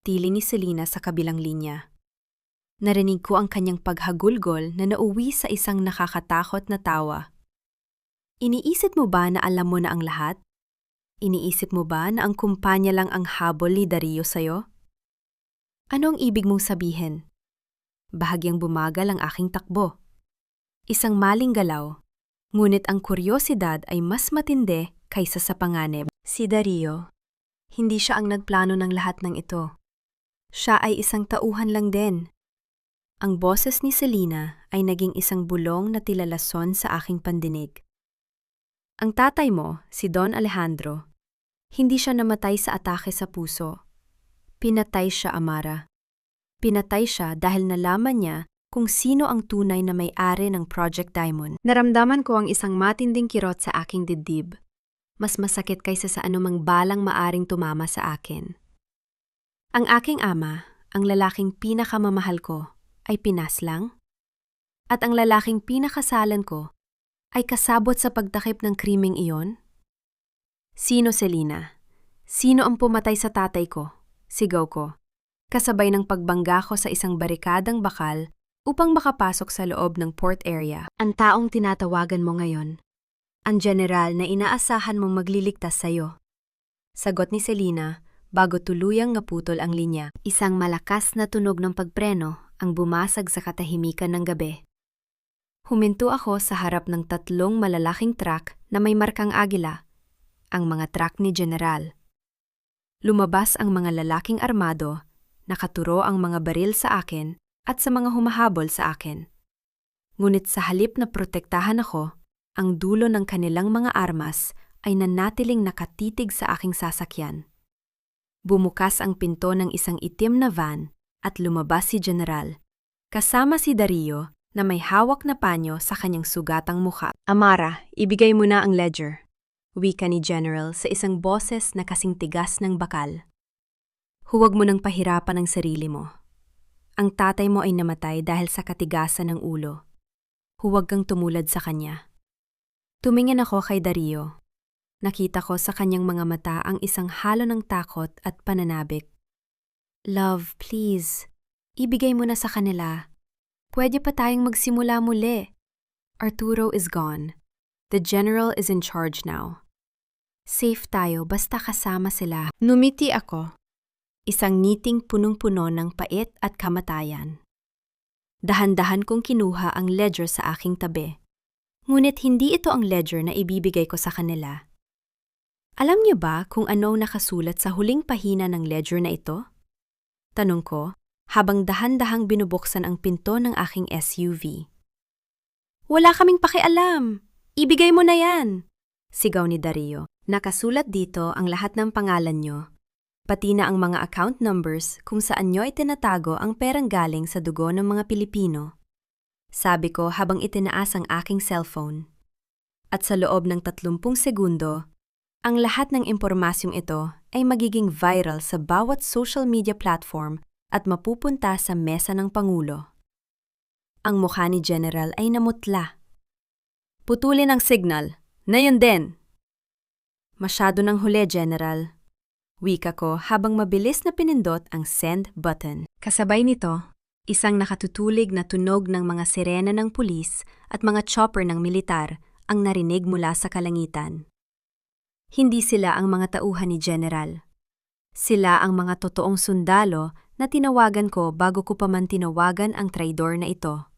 Tili ni Selena sa kabilang linya. Narinig ko ang kanyang paghagulgol na nauwi sa isang nakakatakot na tawa. Iniisip mo ba na alam mo na ang lahat? Iniisip mo ba na ang kumpanya lang ang habol ni Dario sa'yo? Ano ang ibig mong sabihin? Bahagyang bumagal ang aking takbo. Isang maling galaw, ngunit ang kuryosidad ay mas matindi kaysa sa panganib. Si Dario, hindi siya ang nagplano ng lahat ng ito. Siya ay isang tauhan lang din. Ang boses ni Selena ay naging isang bulong na tilalason sa aking pandinig. Ang tatay mo, si Don Alejandro, hindi siya namatay sa atake sa puso. Pinatay siya, Amara. Pinatay siya dahil nalaman niya kung sino ang tunay na may-ari ng Project Diamond. Naramdaman ko ang isang matinding kirot sa aking dibdib. Mas masakit kaysa sa anumang balang maaring tumama sa akin. Ang aking ama, ang lalaking pinakamamahal ko, ay pinaslang, at ang lalaking pinakasalan ko ay kasabot sa pagtakip ng krimeng iyon? Sino, Selena? Sino ang pumatay sa tatay ko? Sigaw ko, kasabay ng pagbangga ko sa isang barikadang bakal upang makapasok sa loob ng port area. Ang taong tinatawagan mo ngayon, ang general na inaasahan mong magliligtas sa'yo. Sagot ni Selena bago tuluyang naputol ang linya. Isang malakas na tunog ng pagpreno ang bumasag sa katahimikan ng gabi. Huminto ako sa harap ng 3 malalaking truck na may markang agila, ang mga truck ni General. Lumabas ang mga lalaking armado, nakaturo ang mga baril sa akin at sa mga humahabol sa akin. Ngunit sa halip na protektahan ako, ang dulo ng kanilang mga armas ay nanatiling nakatitig sa aking sasakyan. Bumukas ang pinto ng isang itim na van at lumabas si General, kasama si Dario na may hawak na panyo sa kanyang sugatang mukha. Amara, ibigay mo na ang ledger, wika ni General sa isang boses na kasing tigas ng bakal. Huwag mo nang pahirapan ang sarili mo. Ang tatay mo ay namatay dahil sa katigasan ng ulo. Huwag kang tumulad sa kanya. Tumingin ako kay Dario. Nakita ko sa kanyang mga mata ang isang halo ng takot at pananabik. Love, please. Ibigay mo na sa kanila. Pwede pa tayong magsimula muli. Arturo is gone. The general is in charge now. Safe tayo basta kasama sila. Numiti ako. Isang ngiting punong-puno ng pait at kamatayan. Dahan-dahan kong kinuha ang ledger sa aking tabi. Ngunit hindi ito ang ledger na ibibigay ko sa kanila. Alam niyo ba kung ano nakasulat sa huling pahina ng ledger na ito? Tanong ko, habang dahan-dahang binubuksan ang pinto ng aking SUV. Wala kaming pakialam! Ibigay mo na yan! Sigaw ni Dario. Nakasulat dito ang lahat ng pangalan nyo, pati na ang mga account numbers kung saan nyo itinatago ang perang galing sa dugo ng mga Pilipino. Sabi ko habang itinaas ang aking cellphone. At sa loob ng 30 segundo, ang lahat ng impormasyong ito ay magiging viral sa bawat social media platform at mapupunta sa mesa ng Pangulo. Ang mukha ni General ay namutla. Putulin ang signal. Na yun din! Masyado nang huli, General. Wika ko habang mabilis na pinindot ang send button. Kasabay nito, isang nakatutulig na tunog ng mga sirena ng pulis at mga chopper ng militar ang narinig mula sa kalangitan. Hindi sila ang mga tauhan ni General. Sila ang mga totoong sundalo na tinawagan ko bago ko pa man tinawagan ang traidor na ito.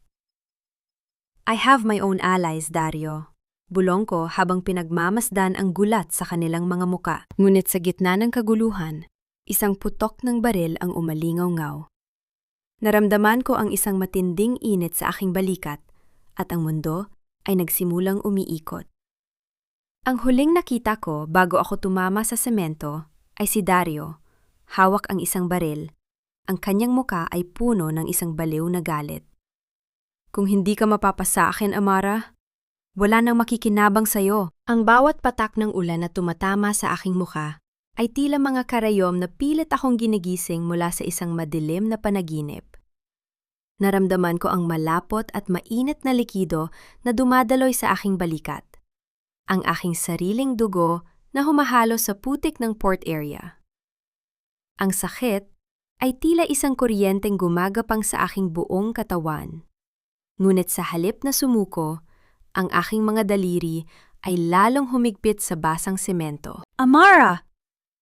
I have my own allies, Dario. Bulong ko habang pinagmamasdan ang gulat sa kanilang mga muka. Ngunit sa gitna ng kaguluhan, isang putok ng baril ang umalingaw-ngaw. Naramdaman ko ang isang matinding init sa aking balikat at ang mundo ay nagsimulang umiikot. Ang huling nakita ko bago ako tumama sa semento ay si Dario, hawak ang isang baril. Ang kanyang muka ay puno ng isang baliw na galit. Kung hindi ka mapapasa akin, Amara, wala nang makikinabang sa'yo. Ang bawat patak ng ulan na tumatama sa aking muka ay tila mga karayom na pilit akong ginigising mula sa isang madilim na panaginip. Naramdaman ko ang malapot at mainit na likido na dumadaloy sa aking balikat. Ang aking sariling dugo na humahalo sa putik ng port area. Ang sakit ay tila isang kuryenteng gumagapang sa aking buong katawan. Ngunit sa halip na sumuko, ang aking mga daliri ay lalong humigpit sa basang semento. Amara!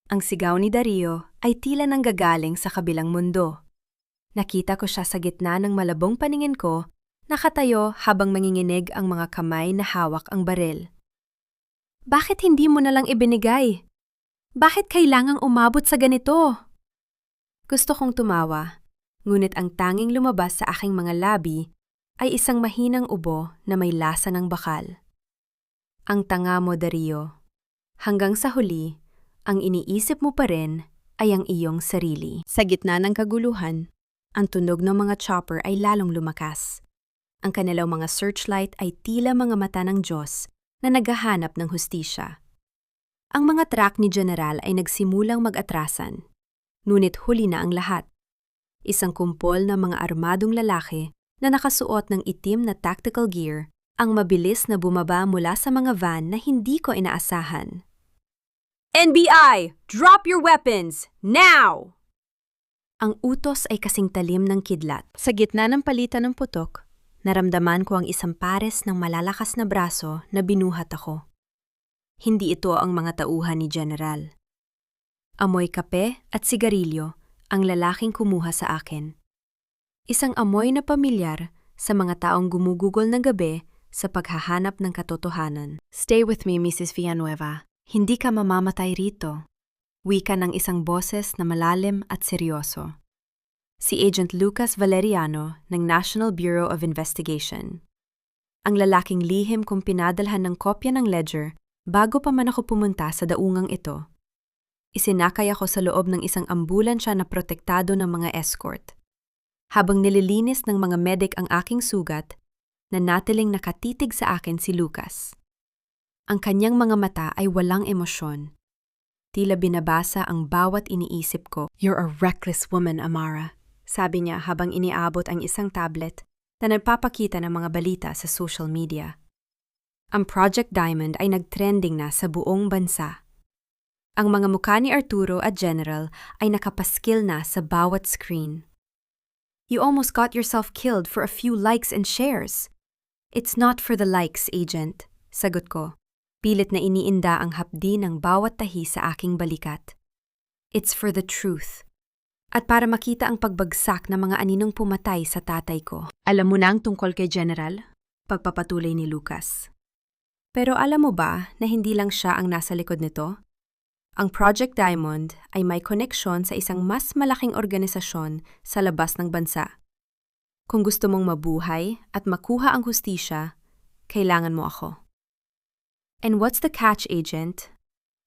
Ang sigaw ni Dario ay tila nanggagaling sa kabilang mundo. Nakita ko siya sa gitna ng malabong paningin ko, nakatayo habang manginginig ang mga kamay na hawak ang baril. Bakit hindi mo na lang ibinigay? Bakit kailangang umabot sa ganito? Gusto kong tumawa, ngunit ang tanging lumabas sa aking mga labi ay isang mahinang ubo na may lasa ng bakal. Ang tanga mo, Dario. Hanggang sa huli, ang iniisip mo pa rin ay ang iyong sarili. Sa gitna ng kaguluhan, ang tunog ng mga chopper ay lalong lumakas. Ang kanilang mga searchlight ay tila mga mata ng Diyos na naghahanap ng hustisya. Ang mga truck ni General ay nagsimulang mag-atrasan, ngunit huli na ang lahat. Isang kumpol ng mga armadong lalaki na nakasuot ng itim na tactical gear ang mabilis na bumaba mula sa mga van na hindi ko inaasahan. NBI! Drop your weapons! Now! Ang utos ay kasing talim ng kidlat. Sa gitna ng palitan ng putok, naramdaman ko ang isang pares ng malalakas na braso na binuhat ako. Hindi ito ang mga tauhan ni General. Amoy kape at sigarilyo ang lalaking kumuha sa akin. Isang amoy na pamilyar sa mga taong gumugugol ng gabi sa paghahanap ng katotohanan. Stay with me, Mrs. Villanueva. Hindi ka mamamatay rito. Wika ng isang boses na malalim at seryoso. Si Agent Lucas Valeriano ng National Bureau of Investigation. Ang lalaking lihim kong pinadalhan ng kopya ng ledger bago pa man ako pumunta sa daungang ito. Isinakay ako sa loob ng isang ambulansya na protektado ng mga escort. Habang nililinis ng mga medic ang aking sugat, nanatiling nakatitig sa akin si Lucas. Ang kanyang mga mata ay walang emosyon. Tila binabasa ang bawat iniisip ko. You're a reckless woman, Amara. Sabi niya habang iniabot ang isang tablet na nagpapakita ng mga balita sa social media. Ang Project Diamond ay nagtrending na sa buong bansa. Ang mga mukha ni Arturo at General ay nakapaskil na sa bawat screen. You almost got yourself killed for a few likes and shares. It's not for the likes, Agent, sagot ko. Pilit na iniinda ang hapdi ng bawat tahi sa aking balikat. It's for the truth. At para makita ang pagbagsak ng mga aninong pumatay sa tatay ko. Alam mo na ang tungkol kay General? Pagpapatuloy ni Lucas. Pero alam mo ba na hindi lang siya ang nasa likod nito? Ang Project Diamond ay may koneksyon sa isang mas malaking organisasyon sa labas ng bansa. Kung gusto mong mabuhay at makuha ang hustisya, kailangan mo ako. And what's the catch, Agent?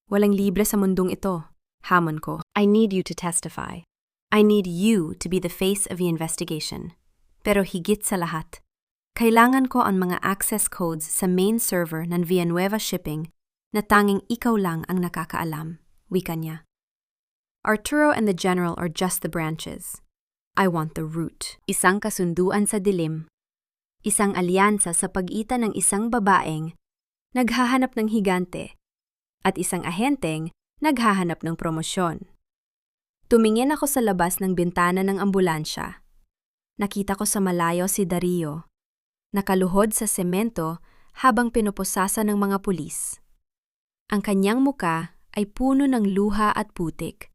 Walang libre sa mundong ito, hamon ko. I need you to testify. I need you to be the face of the investigation. Pero higit sa lahat, Kailangan ko ang mga access codes sa main server ng Villanueva Shipping na tanging ikaw lang ang nakakaalam, wika niya. Arturo and the General are just the branches. I want the root. Isang kasunduan sa dilim. Isang alyansa sa pagitan ng isang babaeng naghahanap ng higante at isang ahenteng naghahanap ng promosyon. Tumingin ako sa labas ng bintana ng ambulansya. Nakita ko sa malayo si Dario, nakaluhod sa semento habang pinupusasa ng mga pulis. Ang kanyang muka ay puno ng luha at putik,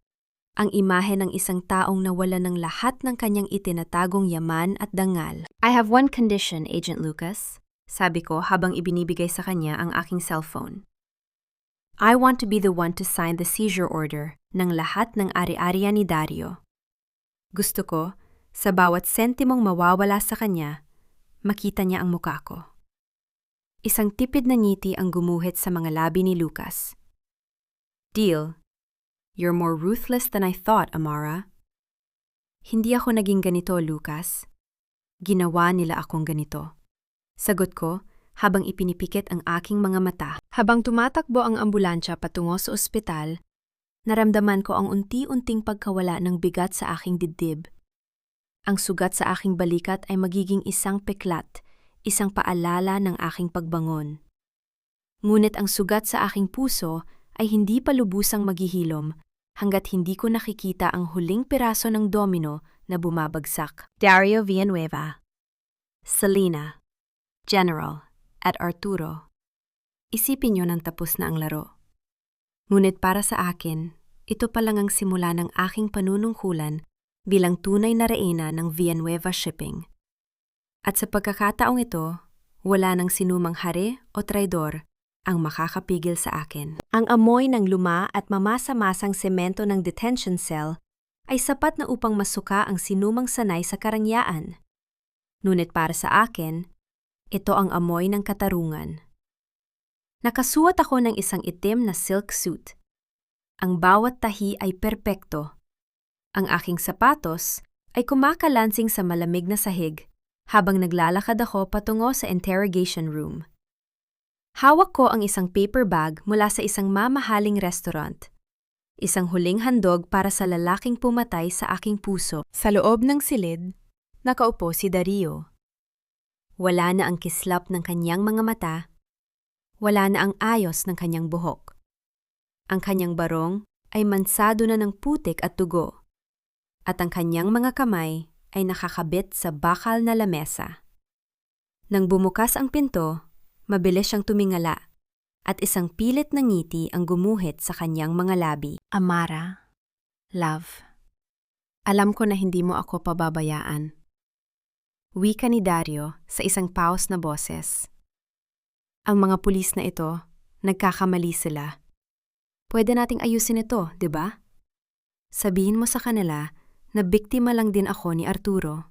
ang imahe ng isang taong nawala ng lahat ng kanyang itinatagong yaman at dangal. I have one condition, Agent Lucas, sabi ko habang ibinibigay sa kanya ang aking cellphone. I want to be the one to sign the seizure order ng lahat ng ari-arian ni Dario. Gusto ko, sa bawat sentimong mawawala sa kanya, makita niya ang muka ko. Isang tipid na ngiti ang gumuhit sa mga labi ni Lucas. Deal. You're more ruthless than I thought, Amara. Hindi ako naging ganito, Lucas. Ginawa nila akong ganito. Sagot ko habang ipinipikit ang aking mga mata. Habang tumatakbo ang ambulansya patungo sa ospital, naramdaman ko ang unti-unting pagkawala ng bigat sa aking dibdib. Ang sugat sa aking balikat ay magiging isang peklat, isang paalala ng aking pagbangon. Ngunit ang sugat sa aking puso ay hindi pa lubusang maghihilom hanggat hindi ko nakikita ang huling piraso ng domino na bumabagsak. Dario Villanueva, Selena, General, at Arturo. Isipin niyo nang tapos na ang laro. Ngunit para sa akin, ito pa lang ang simula ng aking panunungkulan bilang tunay na reyna ng Villanueva Shipping. At sa pagkakataong ito, wala nang sinumang hari o traidor ang makakapigil sa akin. Ang amoy ng luma at mamasa-masang semento ng detention cell ay sapat na upang masuka ang sinumang sanay sa karangyaan. Ngunit para sa akin, ito ang amoy ng katarungan. Nakasuot ako ng isang itim na silk suit. Ang bawat tahi ay perpekto. Ang aking sapatos ay kumakalansing sa malamig na sahig habang naglalakad ako patungo sa interrogation room. Hawak ko ang isang paper bag mula sa isang mamahaling restaurant. Isang huling handog para sa lalaking pumatay sa aking puso. Sa loob ng silid, nakaupo si Dario. Wala na ang kislap ng kanyang mga mata. Wala na ang ayos ng kanyang buhok. Ang kanyang barong ay mansado na ng putik at dugo. At ang kanyang mga kamay ay nakakabit sa bakal na lamesa. Nang bumukas ang pinto, mabilis siyang tumingala at isang pilit na ngiti ang gumuhit sa kanyang mga labi. Amara, love, alam ko na hindi mo ako pababayaan. Wika ni Dario sa isang paus na boses. Ang mga pulis na ito, nagkakamali sila. Pwede nating ayusin ito, di ba? Sabihin mo sa kanila na biktima lang din ako ni Arturo.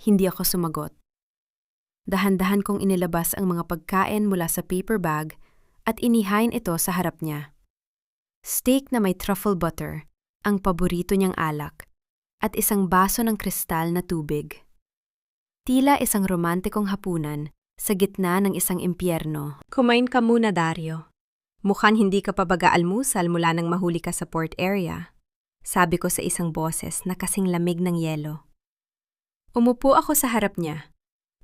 Hindi ako sumagot. Dahan-dahan kong inilabas ang mga pagkain mula sa paper bag at inihain ito sa harap niya. Steak na may truffle butter, ang paborito niyang alak, at isang baso ng kristal na tubig. Tila isang romantikong hapunan sa gitna ng isang impyerno. Kumain ka muna, Dario. Mukhang hindi ka pa baga-almusal mula nang mahuli ka sa port area. Sabi ko sa isang boses na kasing lamig ng yelo. Umupo ako sa harap niya.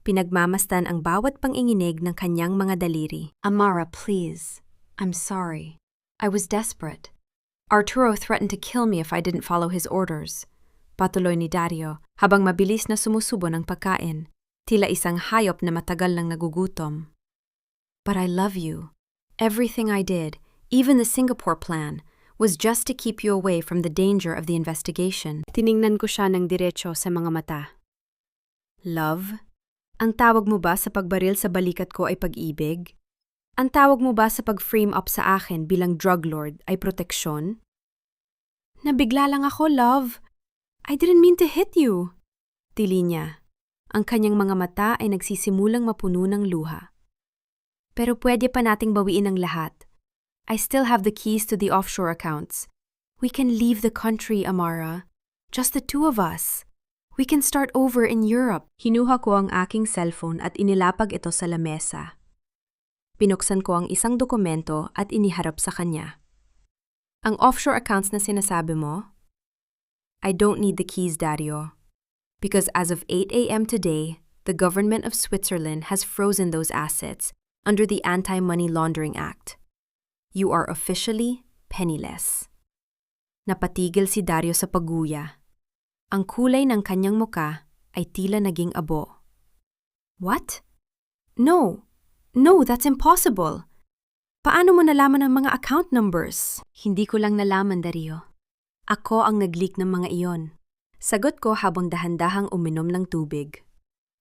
Pinagmamasdan ang bawat panginginig ng kanyang mga daliri. Amara, please. I'm sorry. I was desperate. Arturo threatened to kill me if I didn't follow his orders. Patuloy ni Dario habang mabilis na sumusubo ng pagkain. Tila isang hayop na matagal nang nagugutom. But I love you. Everything I did, even the Singapore plan, was just to keep you away from the danger of the investigation. Tiningnan ko siya ng diretso sa mga mata. Love? Ang tawag mo ba sa pagbaril sa balikat ko ay pag-ibig? Ang tawag mo ba sa pag-frame up sa akin bilang drug lord ay proteksyon? Nabigla lang ako, love. I didn't mean to hit you. Tili niya. Ang kanyang mga mata ay nagsisimulang mapuno ng luha. Pero pwede pa nating bawiin ang lahat. I still have the keys to the offshore accounts. We can leave the country, Amara. Just the two of us. We can start over in Europe. Kinuha ko ang aking cellphone at inilapag ito sa lamesa. Pinuksan ko ang isang dokumento at iniharap sa kanya. Ang offshore accounts na sinasabi mo? I don't need the keys, Dario. Because as of 8 a.m. today, the government of Switzerland has frozen those assets under the Anti-Money Laundering Act. You are officially penniless. Napatigil si Dario sa pagguya. Ang kulay ng kanyang muka ay tila naging abo. What? No, that's impossible. Paano mo nalaman ang mga account numbers? Hindi ko lang nalaman, Dario. Ako ang nag-leak ng mga iyon. Sagot ko habang dahan-dahang uminom ng tubig.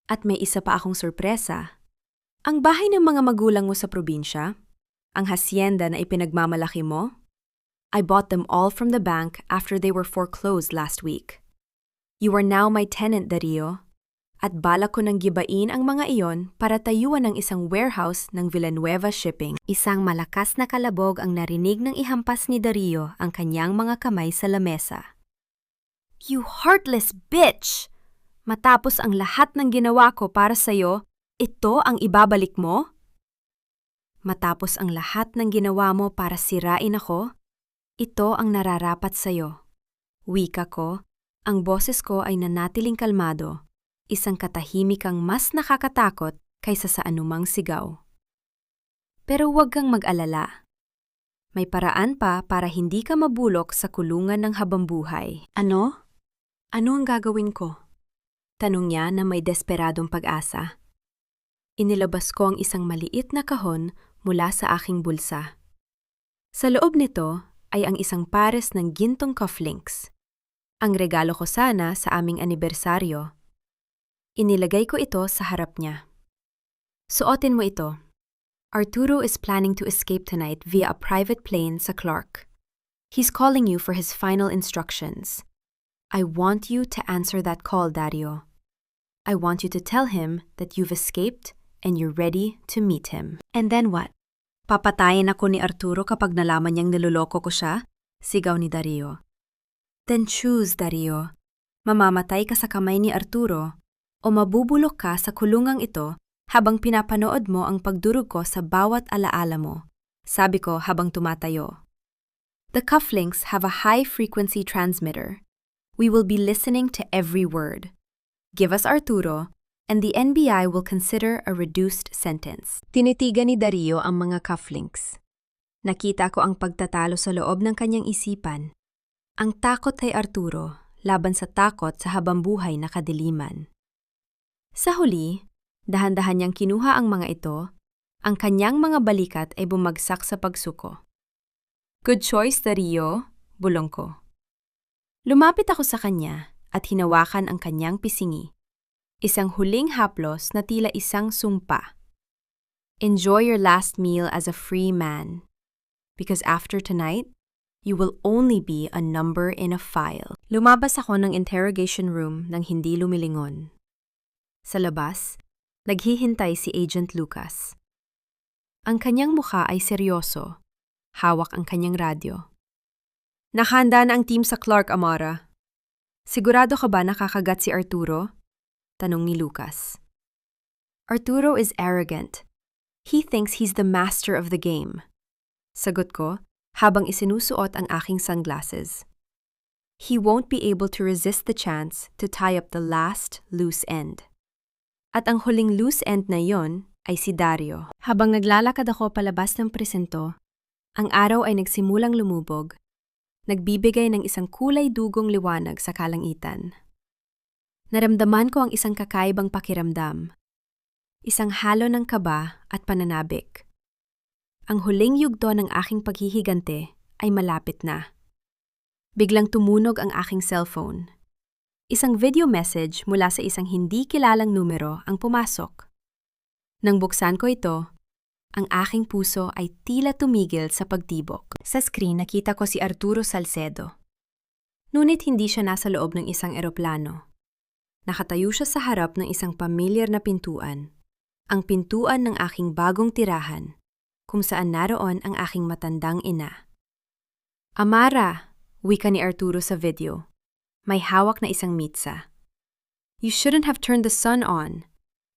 At may isa pa akong sorpresa. Ang bahay ng mga magulang mo sa probinsya? Ang hacienda na ipinagmamalaki mo? I bought them all from the bank after they were foreclosed last week. You are now my tenant, Dario. At balak ko nang gibain ang mga iyon para tayuan ng isang warehouse ng Villanueva Shipping. Isang malakas na kalabog ang narinig ng ihampas ni Dario ang kanyang mga kamay sa lamesa. You heartless bitch! Matapos ang lahat ng ginawa ko para sa'yo, ito ang ibabalik mo? Matapos ang lahat ng ginawa mo para sirain ako, ito ang nararapat sa'yo. Wika ko, ang boses ko ay nanatiling kalmado, isang katahimikang mas nakakatakot kaysa sa anumang sigaw. Pero huwag kang mag-alala. May paraan pa para hindi ka mabulok sa kulungan ng habambuhay. Ano? Ano ang gagawin ko? Tanong niya na may desperadong pag-asa. Inilabas ko ang isang maliit na kahon mula sa aking bulsa. Sa loob nito ay ang isang pares ng gintong cufflinks. Ang regalo ko sana sa aming anibersaryo. Inilagay ko ito sa harap niya. Suotin mo ito. Arturo is planning to escape tonight via a private plane sa Clark. He's calling you for his final instructions. I want you to answer that call, Dario. I want you to tell him that you've escaped and you're ready to meet him. And then what? Papatayin ako ni Arturo kapag nalaman niyang niloloko ko siya? Sigaw ni Dario. Then choose, Dario. Mamamatay ka sa kamay ni Arturo o mabubulok ka sa kulungang ito habang pinapanood mo ang pagdurog ko sa bawat alaala mo, sabi ko habang tumatayo. The cufflinks have a high-frequency transmitter. We will be listening to every word. Give us Arturo, and the NBI will consider a reduced sentence. Tinitigan ni Dario ang mga cufflinks. Nakita ko ang pagtatalo sa loob ng kanyang isipan. Ang takot kay Arturo laban sa takot sa habambuhay na kadiliman. Sa huli, dahan-dahan niyang kinuha ang mga ito, ang kanyang mga balikat ay bumagsak sa pagsuko. Good choice, Dario, bulong ko. Lumapit ako sa kanya at hinawakan ang kanyang pisingi. Isang huling haplos na tila isang sumpa. Enjoy your last meal as a free man. Because after tonight, you will only be a number in a file. Lumabas ako ng interrogation room nang hindi lumilingon. Sa labas, naghihintay si Agent Lucas. Ang kanyang mukha ay seryoso. Hawak ang kanyang radyo. Nakahanda na ang team sa Clark, Amara. Sigurado ka ba nakakagat si Arturo? Tanong ni Lucas. Arturo is arrogant. He thinks he's the master of the game. Sagot ko, habang isinusuot ang aking sunglasses. He won't be able to resist the chance to tie up the last loose end. At ang huling loose end na yon ay si Dario. Habang naglalakad ako palabas ng presento, ang araw ay nagsimulang lumubog, nagbibigay ng isang kulay dugong liwanag sa kalangitan. Naramdaman ko ang isang kakaibang pakiramdam, isang halo ng kaba at pananabik. Ang huling yugto ng aking paghihigante ay malapit na. Biglang tumunog ang aking cellphone. Isang video message mula sa isang hindi kilalang numero ang pumasok. Nang buksan ko ito, ang aking puso ay tila tumigil sa pagtibok. Sa screen nakita ko si Arturo Salcedo. Ngunit hindi siya nasa loob ng isang eroplano. Nakatayo siya sa harap ng isang pamilyar na pintuan, ang pintuan ng aking bagong tirahan, kung saan naroon ang aking matandang ina. Amara, wika ni Arturo sa video. May hawak na isang mitsa. You shouldn't have turned the sun on,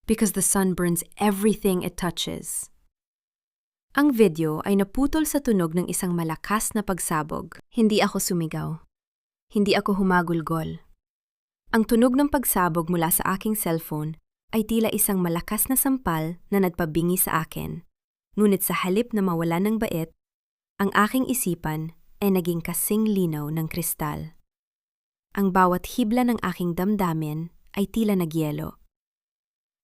because the sun burns everything it touches. Ang video ay naputol sa tunog ng isang malakas na pagsabog. Hindi ako sumigaw. Hindi ako humagulgol. Ang tunog ng pagsabog mula sa aking cellphone ay tila isang malakas na sampal na nagpabingi sa akin. Ngunit sa halip na mawala ng bait, ang aking isipan ay naging kasing linaw ng kristal. Ang bawat hibla ng aking damdamin ay tila nagyelo.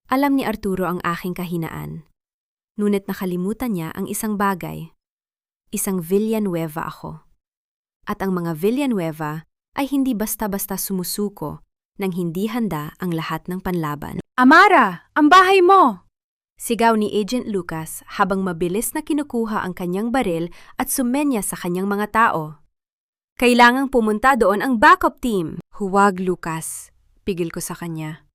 Alam ni Arturo ang aking kahinaan. Ngunit nakalimutan niya ang isang bagay. Isang Villanueva ako. At ang mga Villanueva ay hindi basta-basta sumusuko nang hindi handa ang lahat ng panlaban. Amara! Ang bahay mo! Sigaw ni Agent Lucas habang mabilis na kinukuha ang kanyang baril at sumenya sa kanyang mga tao. Kailangang pumunta doon ang backup team! Huwag, Lucas. Pigil ko sa kanya.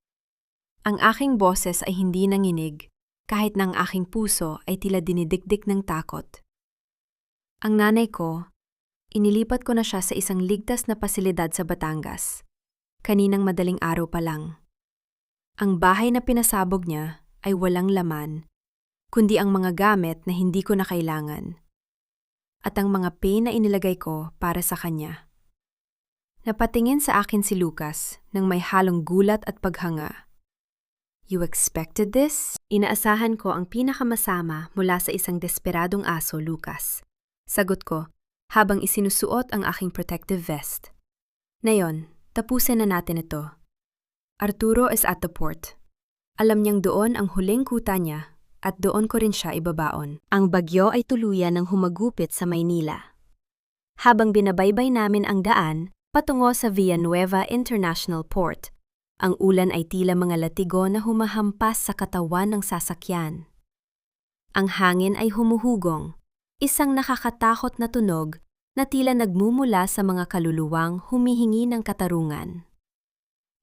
Ang aking boses ay hindi nanginig, kahit na ang aking puso ay tila dinidikdik ng takot. Ang nanay ko, inilipat ko na siya sa isang ligtas na pasilidad sa Batangas. Kaninang madaling araw pa lang. Ang bahay na pinasabog niya ay walang laman, kundi ang mga gamit na hindi ko na kailangan. At ang mga pain na inilagay ko para sa kanya. Napatingin sa akin si Lucas nang may halong gulat at paghanga. You expected this? Inaasahan ko ang pinakamasama mula sa isang desperadong aso, Lucas. Sagot ko, habang isinusuot ang aking protective vest. Ngayon, tapusin na natin ito. Arturo is at the port. Alam niyang doon ang huling kuta niya at doon ko rin siya ibabaon. Ang bagyo ay tuluyan ng humagupit sa Maynila. Habang binabaybay namin ang daan, patungo sa Villanueva International Port, ang ulan ay tila mga latigo na humahampas sa katawan ng sasakyan. Ang hangin ay humuhugong, isang nakakatakot na tunog na tila nagmumula sa mga kaluluwang humihingi ng katarungan.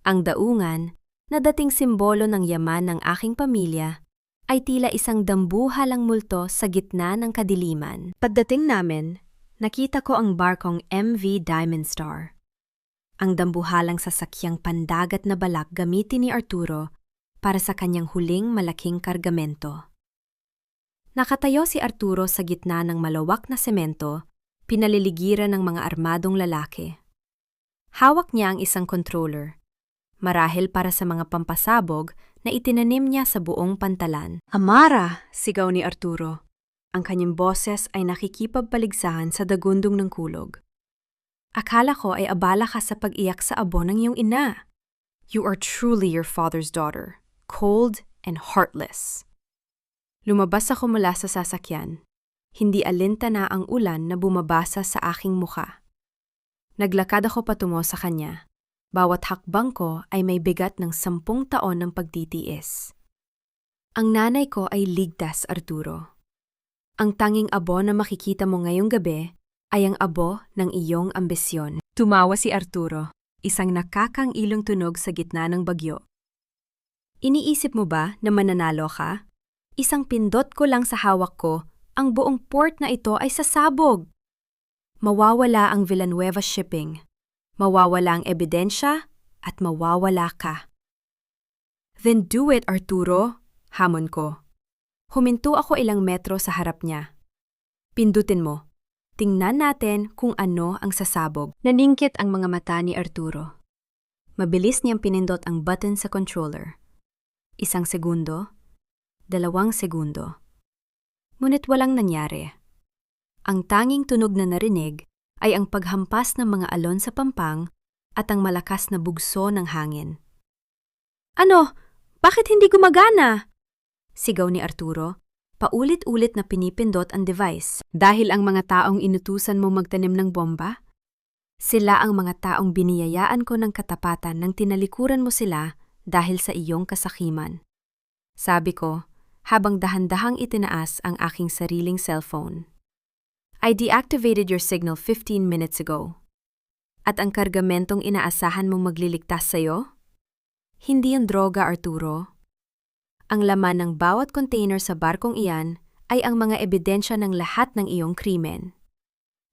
Ang daungan, na dating simbolo ng yaman ng aking pamilya, ay tila isang dambuhalang multo sa gitna ng kadiliman. Pagdating namin, nakita ko ang barkong MV Diamond Star. Ang dambuhalang sasakyang pandagat na balak gamitin ni Arturo para sa kanyang huling malaking kargamento. Nakatayo si Arturo sa gitna ng malawak na semento, pinaliligiran ng mga armadong lalaki. Hawak niya ang isang controller, marahil para sa mga pampasabog na itinanim niya sa buong pantalan. Amara! Sigaw ni Arturo. Ang kanyang boses ay nakikipagpaligsahan sa dagundong ng kulog. Akala ko ay abala ka sa pag-iyak sa abo ng iyong ina. You are truly your father's daughter, cold and heartless. Lumabas ako mula sa sasakyan. Hindi alintana ang ulan na bumabasa sa aking mukha. Naglakad ako patungo sa kanya. Bawat hakbang ko ay may bigat ng 10 taon ng pagtitiis. Ang nanay ko ay ligtas, Arturo. Ang tanging abo na makikita mo ngayong gabi ay ang abo ng iyong ambisyon. Tumawa si Arturo, isang nakakangilong tunog sa gitna ng bagyo. Iniisip mo ba na mananalo ka? Isang pindot ko lang sa hawak ko, ang buong port na ito ay sasabog. Mawawala ang Villanueva shipping, mawawala ang ebidensya, at mawawala ka. Then do it, Arturo, hamon ko. Huminto ako ilang metro sa harap niya. Pindutin mo. Tingnan natin kung ano ang sasabog. Naningkit ang mga mata ni Arturo. Mabilis niyang pinindot ang button sa controller. 1 segundo, 2 segundo. Ngunit walang nangyari. Ang tanging tunog na narinig ay ang paghampas ng mga alon sa pampang at ang malakas na bugso ng hangin. Ano? Bakit hindi gumagana? Sigaw ni Arturo. Paulit-ulit na pinipindot ang device. Dahil ang mga taong inutusan mo magtanim ng bomba? Sila ang mga taong biniyayaan ko ng katapatan nang tinalikuran mo sila dahil sa iyong kasakiman. Sabi ko, habang dahan-dahang itinaas ang aking sariling cellphone. I deactivated your signal 15 minutes ago. At ang kargamentong inaasahan mong magliligtas sa'yo? Hindi yung droga, Arturo. Ang laman ng bawat container sa barkong iyan ay ang mga ebidensya ng lahat ng iyong krimen.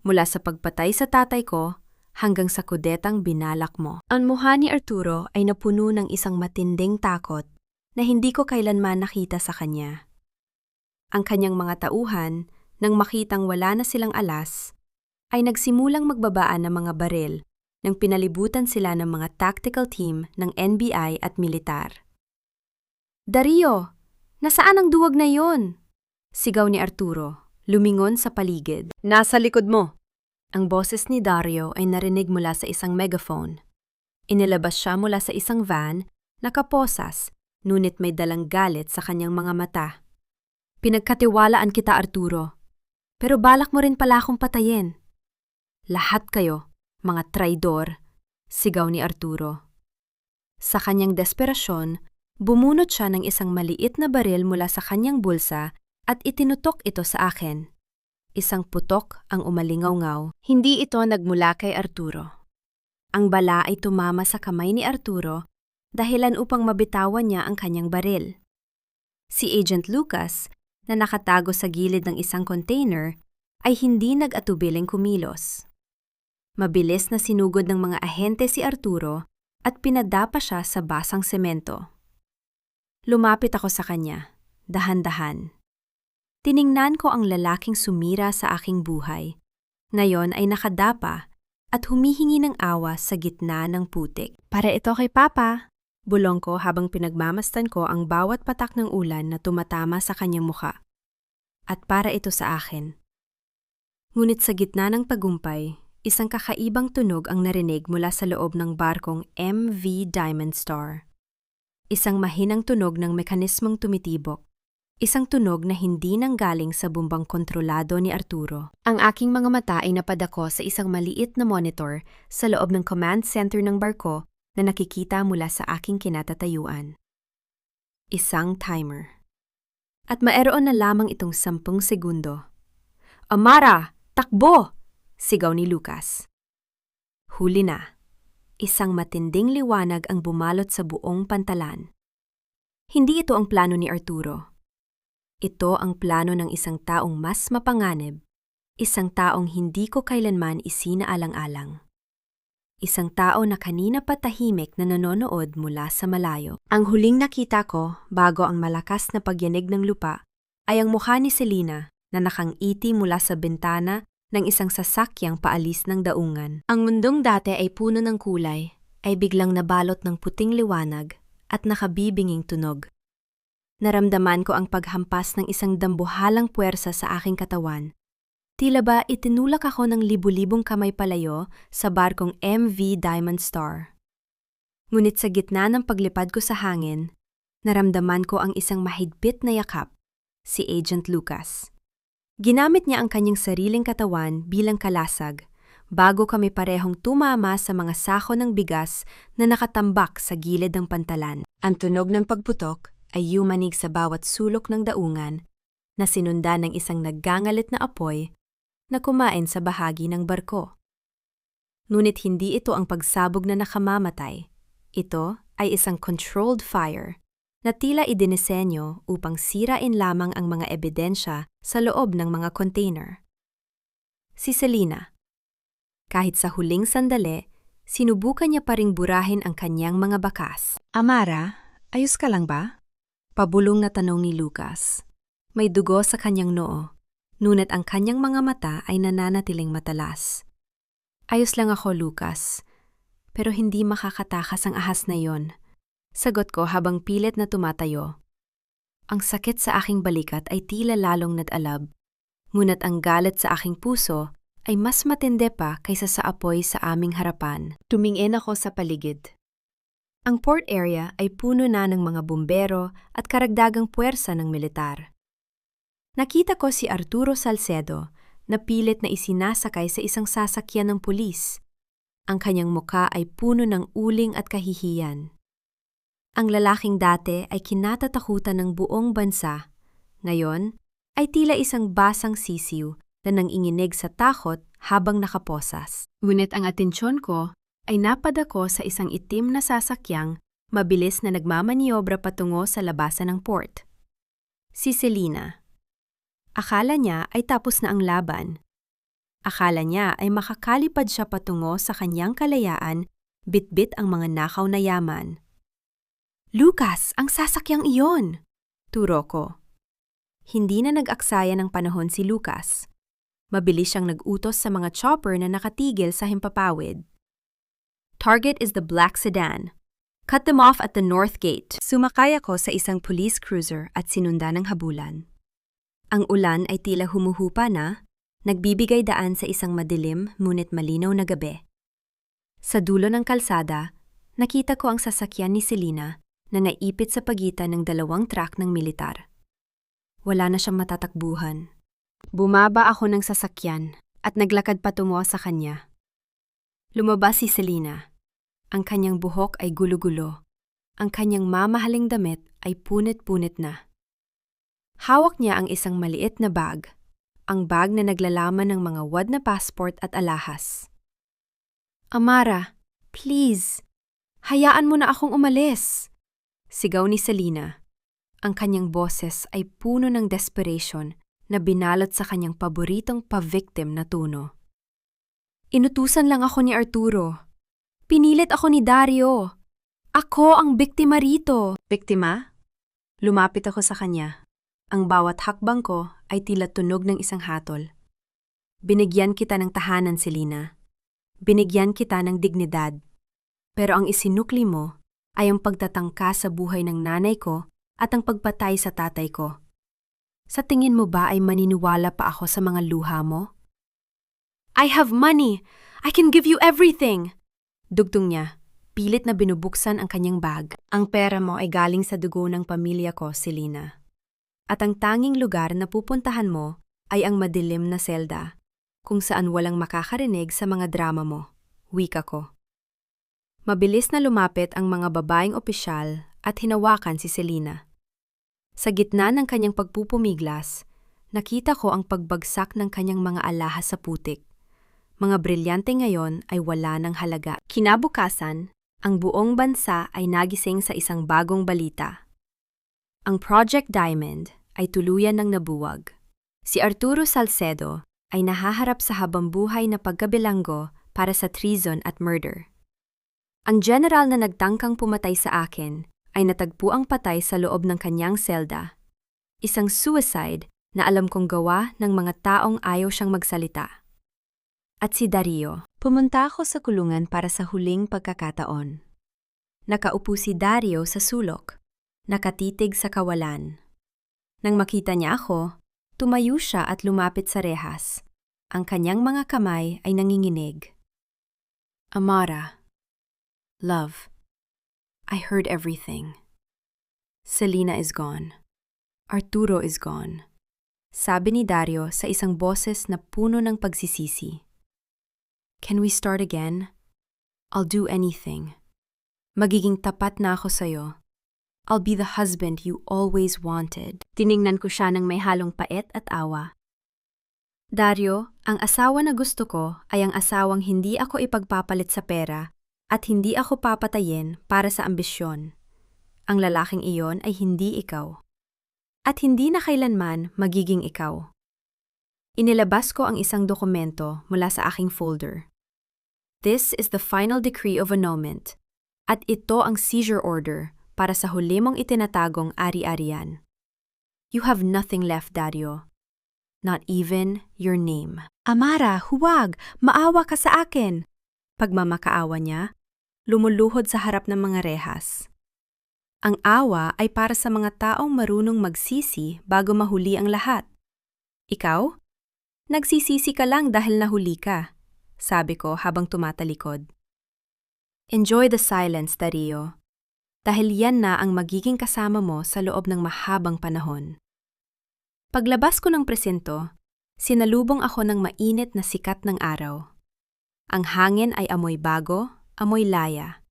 Mula sa pagpatay sa tatay ko hanggang sa kudetang binalak mo. Ang mukha ni Arturo ay napuno ng isang matinding takot na hindi ko kailanman nakita sa kanya. Ang kanyang mga tauhan, nang makitang wala na silang alas, ay nagsimulang magbabaan ng mga baril nang pinalibutan sila ng mga tactical team ng NBI at militar. "Dario! Nasaan ang duwag na yon?" sigaw ni Arturo, lumingon sa paligid. "Nasa likod mo!" Ang boses ni Dario ay narinig mula sa isang megaphone. Inilabas siya mula sa isang van, nakaposas, ngunit may dalang galit sa kanyang mga mata. "Pinagkatiwalaan kita, Arturo. Pero balak mo rin pala akong patayin." "Lahat kayo, mga traidor," sigaw ni Arturo. Sa kanyang desperasyon, bumunot siya ng isang maliit na baril mula sa kanyang bulsa at itinutok ito sa akin. Isang putok ang umalingaw-ngaw. Hindi ito nagmula kay Arturo. Ang bala ay tumama sa kamay ni Arturo dahilan upang mabitawan niya ang kanyang baril. Si Agent Lucas, na nakatago sa gilid ng isang container, ay hindi nag-atubiling kumilos. Mabilis na sinugod ng mga ahente si Arturo at pinadapa siya sa basang semento. Lumapit ako sa kanya, dahan-dahan. Tiningnan ko ang lalaking sumira sa aking buhay. Ngayon ay nakadapa at humihingi ng awa sa gitna ng putik. "Para ito kay Papa," bulong ko habang pinagmamastan ko ang bawat patak ng ulan na tumatama sa kanyang muka. "At para ito sa akin." Ngunit sa gitna ng tagumpay, isang kakaibang tunog ang narinig mula sa loob ng barkong MV Diamond Star. Isang mahinang tunog ng mekanismong tumitibok. Isang tunog na hindi nanggaling sa bumbang kontrolado ni Arturo. Ang aking mga mata ay napadako sa isang maliit na monitor sa loob ng command center ng barko na nakikita mula sa aking kinatatayuan. Isang timer. At mayroon na lamang itong 10 segundo. "Amara! Takbo!" sigaw ni Lucas. Huli na. Isang matinding liwanag ang bumalot sa buong pantalan. Hindi ito ang plano ni Arturo. Ito ang plano ng isang taong mas mapanganib, isang taong hindi ko kailanman isinaalang-alang. Isang tao na kanina pa tahimik na nanonood mula sa malayo. Ang huling nakita ko bago ang malakas na pagyanig ng lupa ay ang mukha ni Selena na nakangiti mula sa bintana ng isang sasakyang paalis ng daungan. Ang mundong dati ay puno ng kulay, ay biglang nabalot ng puting liwanag at nakabibinging tunog. Naramdaman ko ang paghampas ng isang dambuhalang puwersa sa aking katawan. Tila ba itinulak ako ng libu-libong kamay palayo sa barkong MV Diamond Star. Ngunit sa gitna ng paglipad ko sa hangin, naramdaman ko ang isang mahigpit na yakap, si Agent Lucas. Ginamit niya ang kanyang sariling katawan bilang kalasag bago kami parehong tumama sa mga sako ng bigas na nakatambak sa gilid ng pantalan. Ang tunog ng pagputok ay yumanig sa bawat sulok ng daungan na sinundan ng isang naggangalit na apoy na kumain sa bahagi ng barko. Ngunit hindi ito ang pagsabog na nakamamatay. Ito ay isang controlled fire na tila idinisenyo upang sirain lamang ang mga ebidensya sa loob ng mga container. Si Selena. Kahit sa huling sandali, sinubukan niya pa ring burahin ang kanyang mga bakas. "Amara, ayos ka lang ba?" Pabulong na tanong ni Lucas. May dugo sa kanyang noo, ngunit ang kanyang mga mata ay nananatiling matalas. "Ayos lang ako, Lucas. Pero hindi makakatakas ang ahas na yon," sagot ko habang pilit na tumatayo. Ang sakit sa aking balikat ay tila lalong nag-alab, ngunit ang galit sa aking puso ay mas matindi pa kaysa sa apoy sa aming harapan. Tumingin ako sa paligid. Ang port area ay puno na ng mga bumbero at karagdagang puwersa ng militar. Nakita ko si Arturo Salcedo na pilit na isinasakay sa isang sasakyan ng pulis. Ang kanyang muka ay puno ng uling at kahihiyan. Ang lalaking dati ay kinatatakutan ng buong bansa. Ngayon ay tila isang basang sisiw na nanginginig sa takot habang nakaposas. Ngunit ang atensyon ko ay napadako sa isang itim na sasakyang mabilis na nagmamaniobra patungo sa labasan ng port. Si Selena. Akala niya ay tapos na ang laban. Akala niya ay makakalipad siya patungo sa kanyang kalayaan, bitbit ang mga nakaw na yaman. Lucas, ang sasakyang iyon! Turo ko. Hindi na nag-aksaya ng panahon si Lucas. Mabilis siyang nag-utos sa mga chopper na nakatigil sa himpapawid. Target is the black sedan. Cut them off at the north gate. Sumakay ako sa isang police cruiser at sinunda ng habulan. Ang ulan ay tila humuhupa na, nagbibigay daan sa isang madilim ngunit malinaw na gabi. Sa dulo ng kalsada, nakita ko ang sasakyan ni Selena na naipit sa pagitan ng dalawang truck ng militar. Wala na siyang matatakbuhan. Bumaba ako ng sasakyan at naglakad patungo sa kanya. Lumabas si Selena. Ang kanyang buhok ay gulo-gulo. Ang kanyang mamahaling damit ay punit-punit na. Hawak niya ang isang maliit na bag, ang bag na naglalaman ng mga wad na passport at alahas. Amara, please, hayaan mo na akong umalis. Sigaw ni Selena. Ang kanyang boses ay puno ng desperation na binalot sa kanyang paboritong pa-victim na tono. Inutusan lang ako ni Arturo. Pinilit ako ni Dario. Ako ang biktima rito. Biktima? Lumapit ako sa kanya. Ang bawat hakbang ko ay tila tunog ng isang hatol. Binigyan kita ng tahanan, Selena. Binigyan kita ng dignidad. Pero ang isinukli mo ay ang pagtatangka sa buhay ng nanay ko at ang pagpatay sa tatay ko. Sa tingin mo ba ay maniniwala pa ako sa mga luha mo? I have money! I can give you everything! Dugtong niya, pilit na binubuksan ang kanyang bag. Ang pera mo ay galing sa dugo ng pamilya ko, Selena. At ang tanging lugar na pupuntahan mo ay ang madilim na selda, kung saan walang makakarinig sa mga drama mo, wika ko. Mabilis na lumapit ang mga babaeng opisyal at hinawakan si Selena. Sa gitna ng kanyang pagpupumiglas, nakita ko ang pagbagsak ng kanyang mga alahas sa putik. Mga brilyante ngayon ay wala ng halaga. Kinabukasan, ang buong bansa ay nagising sa isang bagong balita. Ang Project Diamond ay tuluyan ng nabuwag. Si Arturo Salcedo ay nahaharap sa habambuhay na pagkabilanggo para sa treason at murder. Ang general na nagtangkang pumatay sa akin ay natagpuang patay sa loob ng kanyang selda. Isang suicide na alam kong gawa ng mga taong ayaw siyang magsalita. At si Dario, pumunta ako sa kulungan para sa huling pagkakataon. Nakaupo si Dario sa sulok, nakatitig sa kawalan. Nang makita niya ako, tumayo siya at lumapit sa rehas. Ang kanyang mga kamay ay nanginginig. Amara, love, I heard everything. Selena is gone. Arturo is gone. Sabi ni Dario sa isang boses na puno ng pagsisisi. Can we start again? I'll do anything. Magiging tapat na ako sa'yo. I'll be the husband you always wanted. Tiningnan ko siya ng may halong pait at awa. Dario, ang asawa na gusto ko ay ang asawang hindi ako ipagpapalit sa pera at hindi ako papatayin para sa ambisyon. Ang lalaking iyon ay hindi ikaw. At hindi na kailanman magiging ikaw. Inilabas ko ang isang dokumento mula sa aking folder. This is the final decree of annulment, at ito ang seizure order para sa huli mong itinatagong ari-arian. You have nothing left, Dario. Not even your name. Amara, huwag! Maawa ka sa akin! Pagmamakaawa niya, lumuluhod sa harap ng mga rehas. Ang awa ay para sa mga taong marunong magsisi bago mahuli ang lahat. Ikaw? Nagsisisi ka lang dahil nahuli ka, sabi ko habang tumatalikod. Enjoy the silence, Dario. Dahil yan na ang magiging kasama mo sa loob ng mahabang panahon. Paglabas ko ng presinto, sinalubong ako ng mainit na sikat ng araw. Ang hangin ay amoy bago, amoy laya.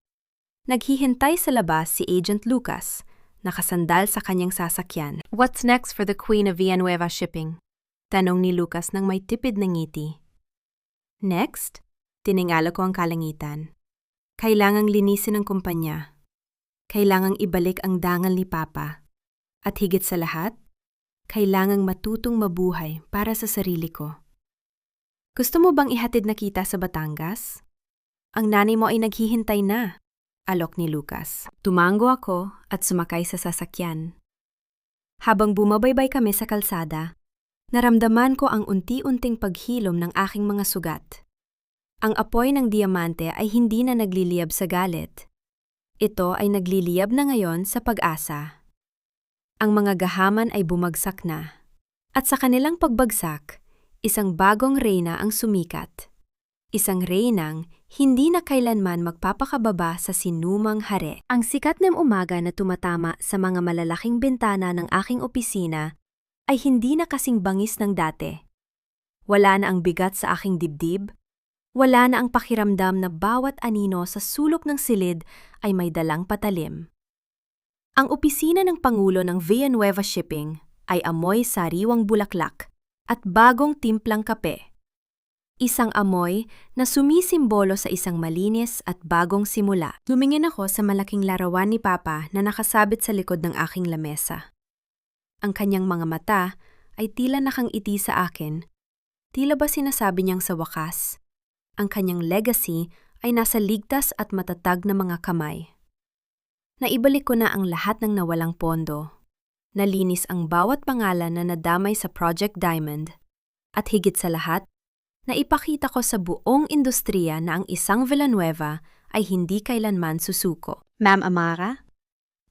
Naghihintay sa labas si Agent Lucas, nakasandal sa kanyang sasakyan. What's next for the Queen of Villanueva Shipping? Tanong ni Lucas nang may tipid na ngiti. Next? Tiningala ko ang kalangitan. Kailangang linisin ang kumpanya. Kailangang ibalik ang dangal ni Papa. At higit sa lahat, kailangang matutong mabuhay para sa sarili ko. Gusto mo bang ihatid na kita sa Batangas? Ang nanay mo ay naghihintay na, alok ni Lucas. Tumango ako at sumakay sa sasakyan. Habang bumabaybay kami sa kalsada, naramdaman ko ang unti-unting paghilom ng aking mga sugat. Ang apoy ng diamante ay hindi na nagliliyab sa galit. Ito ay nagliliyab na ngayon sa pag-asa. Ang mga gahaman ay bumagsak na. At sa kanilang pagbagsak, isang bagong reyna ang sumikat. Isang reynang hindi na kailanman magpapakababa sa sinumang hari. Ang sikat ng umaga na tumatama sa mga malalaking bintana ng aking opisina ay hindi na kasing bangis ng dati. Wala na ang bigat sa aking dibdib, wala na ang pakiramdam na bawat anino sa sulok ng silid ay may dalang patalim. Ang opisina ng Pangulo ng Villanueva Shipping ay amoy sariwang bulaklak at bagong timplang kape. Isang amoy na sumisimbolo sa isang malinis at bagong simula. Tumingin ako sa malaking larawan ni Papa na nakasabit sa likod ng aking lamesa. Ang kanyang mga mata ay tila nakangiti sa akin. Tila ba sinasabi niyang sa wakas, ang kanyang legacy ay nasa ligtas at matatag na mga kamay. Naibalik ko na ang lahat ng nawalang pondo. Nalinis ang bawat pangalan na nadamay sa Project Diamond. At higit sa lahat, naipakita ko sa buong industriya na ang isang Villanueva ay hindi kailanman susuko. Ma'am Amara,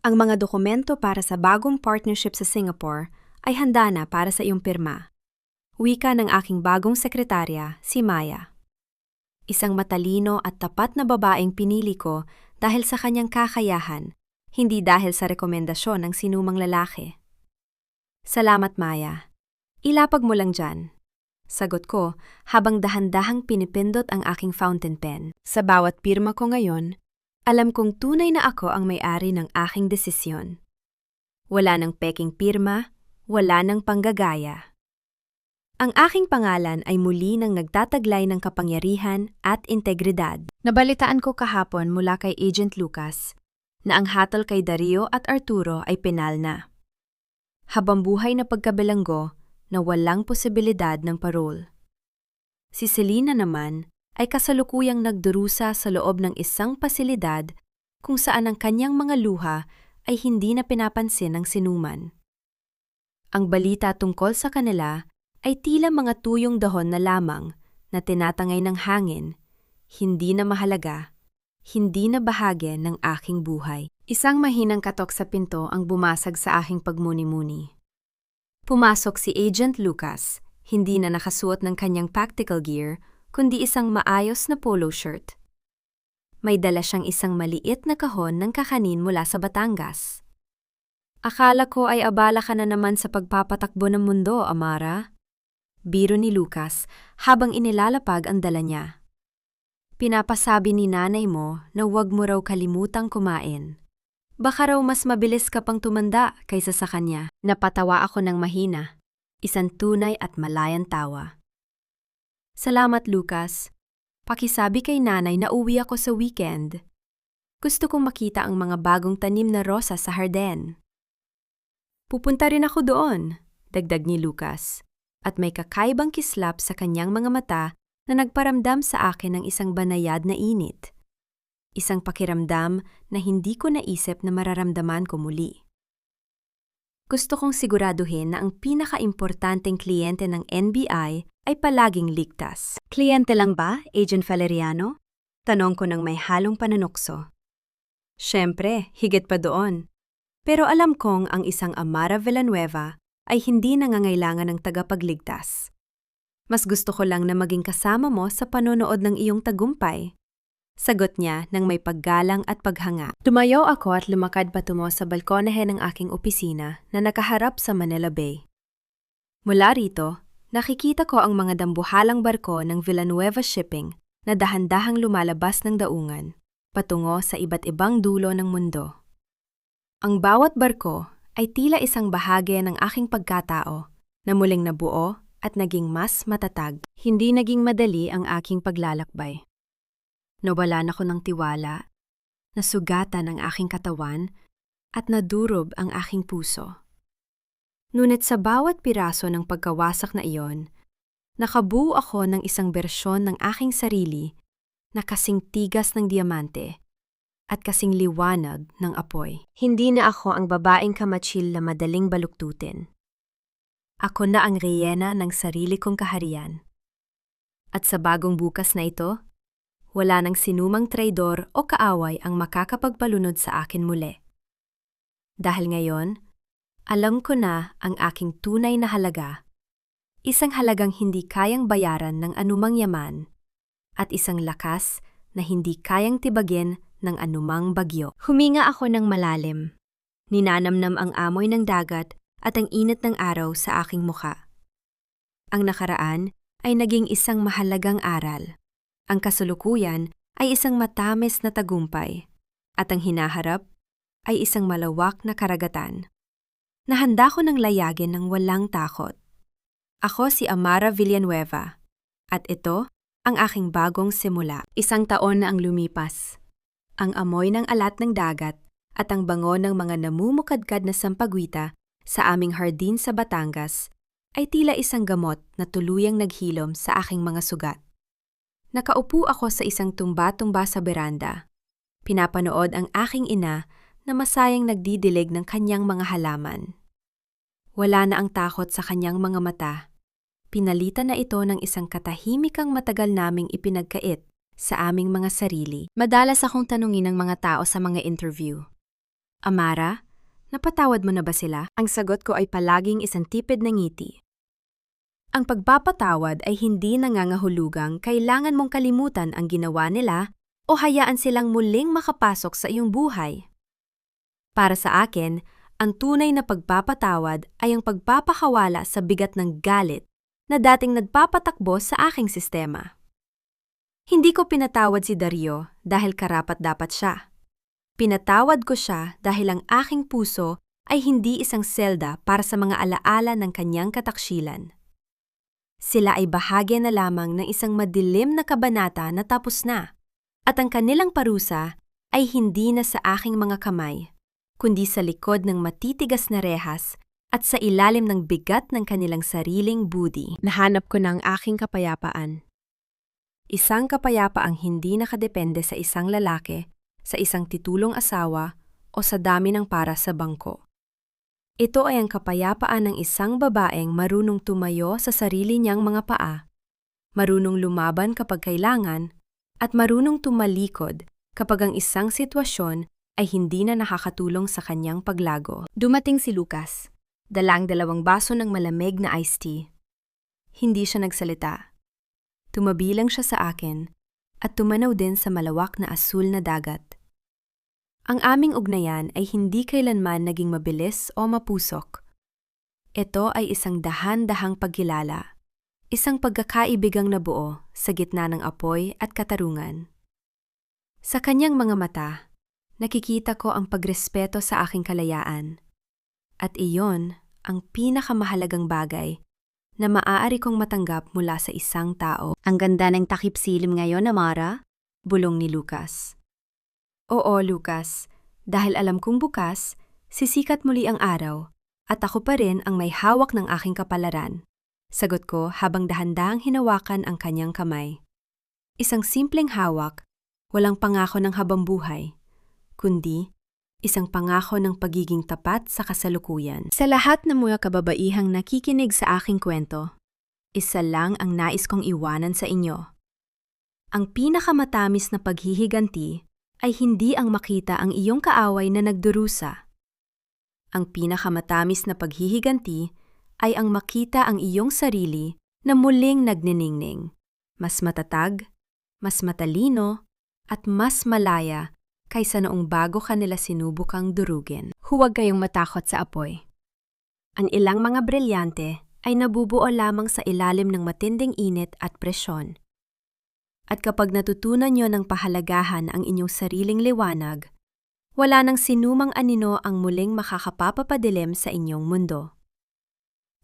ang mga dokumento para sa bagong partnership sa Singapore ay handa na para sa iyong pirma. Wika ng aking bagong sekretarya, si Maya. Isang matalino at tapat na babaeng pinili ko dahil sa kanyang kakayahan, hindi dahil sa rekomendasyon ng sinumang lalaki. Salamat, Maya. Ilapag mo lang dyan. Sagot ko habang dahan-dahang pinipindot ang aking fountain pen. Sa bawat pirma ko ngayon, alam kong tunay na ako ang may-ari ng aking desisyon. Wala nang peking pirma, wala nang panggagaya. Ang aking pangalan ay muli nang nagtataglay ng kapangyarihan at integridad. Nabalitaan ko kahapon mula kay Agent Lucas na ang hatol kay Dario at Arturo ay penal na. Habang buhay na pagkabilanggo na walang posibilidad ng parol. Si Selena naman ay kasalukuyang nagdurusa sa loob ng isang pasilidad kung saan ang kanyang mga luha ay hindi na pinapansin ng sinuman. Ang balita tungkol sa kanila ay tila mga tuyong dahon na lamang na tinatangay ng hangin, hindi na mahalaga, hindi na bahagi ng aking buhay. Isang mahinang katok sa pinto ang bumasag sa aking pagmuni-muni. Pumasok si Agent Lucas, hindi na nakasuot ng kanyang tactical gear, kundi isang maayos na polo shirt. May dala siyang isang maliit na kahon ng kakanin mula sa Batangas. Akala ko ay abala ka na naman sa pagpapatakbo ng mundo, Amara. Biro ni Lucas habang inilalapag ang dala niya. Pinapasabi ni nanay mo na huwag mo raw kalimutang kumain. Baka raw mas mabilis ka pang tumanda kaysa sa kanya. Napatawa ako ng mahina, isang tunay at malayang tawa. Salamat, Lucas. Pakisabi kay nanay na uwi ako sa weekend. Gusto kong makita ang mga bagong tanim na rosas sa harden. Pupunta rin ako doon, dagdag ni Lucas, at may kakaibang kislap sa kanyang mga mata na nagparamdam sa akin ng isang banayad na init. Isang pakiramdam na hindi ko naisip na mararamdaman ko muli. Gusto kong siguraduhin na ang pinakaimportanteng kliyente ng NBI ay palaging ligtas. Kliyente lang ba, Agent Valeriano? Tanong ko ng may halong pananukso. Siyempre, higit pa doon. Pero alam kong ang isang Amara Villanueva ay hindi nangangailangan ng tagapagligtas. Mas gusto ko lang na maging kasama mo sa panonood ng iyong tagumpay. Sagot niya ng may paggalang at paghanga. Tumayo ako at lumakad patungo sa balkonahe ng aking opisina na nakaharap sa Manila Bay. Mula rito, nakikita ko ang mga dambuhalang barko ng Villanueva Shipping na dahan-dahang lumalabas ng daungan, patungo sa iba't ibang dulo ng mundo. Ang bawat barko ay tila isang bahagi ng aking pagkatao na muling nabuo at naging mas matatag. Hindi naging madali ang aking paglalakbay. Nawalan ako ng tiwala, nasugatan ang aking katawan, at nadurob ang aking puso. Ngunit sa bawat piraso ng pagkawasak na iyon, Nakabuo ako ng isang bersyon ng aking sarili na kasing tigas ng diamante at kasing liwanag ng apoy. Hindi na ako ang babaeng kamatsil na madaling baluktutin. Ako na ang reyena ng sarili kong kaharian. At sa bagong bukas na ito, wala nang sinumang traidor o kaaway ang makakapagpalunod sa akin muli. Dahil ngayon, alam ko na ang aking tunay na halaga, isang halagang hindi kayang bayaran ng anumang yaman, at isang lakas na hindi kayang tibagin ng anumang bagyo. Huminga ako ng malalim. Ninanamnam ang amoy ng dagat at ang init ng araw sa aking muka. Ang nakaraan ay naging isang mahalagang aral. Ang kasalukuyan ay isang matamis na tagumpay, at ang hinaharap ay isang malawak na karagatan. Nahanda ko ng layagin ng walang takot. Ako si Amara Villanueva, at ito ang aking bagong simula. 1 taon na ang lumipas. Ang amoy ng alat ng dagat at ang bango ng mga namumukadkad na sampagwita sa aming hardin sa Batangas ay tila isang gamot na tuluyang naghilom sa aking mga sugat. Nakaupo ako sa isang tumba-tumba sa beranda. Pinapanood ang aking ina na masayang nagdidilig ng kanyang mga halaman. Wala na ang takot sa kanyang mga mata. Pinalitan na ito ng isang katahimikang matagal naming ipinagkait sa aming mga sarili. Madalas akong tanungin ng mga tao sa mga interview. Amara, napatawad mo na ba sila? Ang sagot ko ay palaging isang tipid na ngiti. Ang pagpapatawad ay hindi nangangahulugang kailangan mong kalimutan ang ginawa nila o hayaan silang muling makapasok sa iyong buhay. Para sa akin, ang tunay na pagpapatawad ay ang pagpapakawala sa bigat ng galit na dating nagpapatakbo sa aking sistema. Hindi ko pinatawad si Dario dahil karapat-dapat siya. Pinatawad ko siya dahil ang aking puso ay hindi isang selda para sa mga alaala ng kanyang kataksilan. Sila ay bahagi na lamang ng isang madilim na kabanata na tapos na, at ang kanilang parusa ay hindi na sa aking mga kamay, kundi sa likod ng matitigas na rehas at sa ilalim ng bigat ng kanilang sariling budi. Nahanap ko na ang aking kapayapaan. Isang kapayapaang hindi nakadepende sa isang lalaki, sa isang titulong asawa, o sa dami ng para sa bangko. Ito ay ang kapayapaan ng isang babaeng marunong tumayo sa sarili niyang mga paa, marunong lumaban kapag kailangan, at marunong tumalikod kapag ang isang sitwasyon ay hindi na nakakatulong sa kanyang paglago. Dumating si Lucas. Dalang 2 baso ng malamig na iced tea. Hindi siya nagsalita. Tumabi lang siya sa akin at tumanaw din sa malawak na asul na dagat. Ang aming ugnayan ay hindi kailanman naging mabilis o mapusok. Ito ay isang dahan-dahang pagkilala, isang pagkakaibigang nabuo sa gitna ng apoy at katarungan. Sa kanyang mga mata, nakikita ko ang pagrespeto sa aking kalayaan. At iyon ang pinakamahalagang bagay na maaari kong matanggap mula sa isang tao. Ang ganda ng takip silim ngayon, Amara? Bulong ni Lucas. Oo, Lucas. Dahil alam kong bukas, sisikat muli ang araw at ako pa rin ang may hawak ng aking kapalaran. Sagot ko habang dahan-dahang hinawakan ang kanyang kamay. Isang simpleng hawak, walang pangako ng habambuhay, kundi isang pangako ng pagiging tapat sa kasalukuyan. Sa lahat ng mga kababaihang nakikinig sa aking kwento, isa lang ang nais kong iwanan sa inyo. Ang pinakamatamis na paghihiganti ay hindi ang makita ang iyong kaaway na nagdurusa. Ang pinakamatamis na paghihiganti ay ang makita ang iyong sarili na muling nagniningning, mas matatag, mas matalino, at mas malaya kaysa noong bago ka nila sinubukang durugin. Huwag kayong matakot sa apoy. Ang ilang mga brilyante ay nabubuo lamang sa ilalim ng matinding init at presyon. At kapag natutunan niyo ng pahalagahan ang inyong sariling liwanag, wala nang sinumang anino ang muling makakapapadilim sa inyong mundo.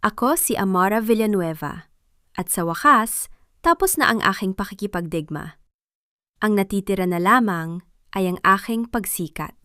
Ako si Amara Villanueva, at sa wakas, tapos na ang aking pakikipagdigma. Ang natitira na lamang ay ang aking pagsikat.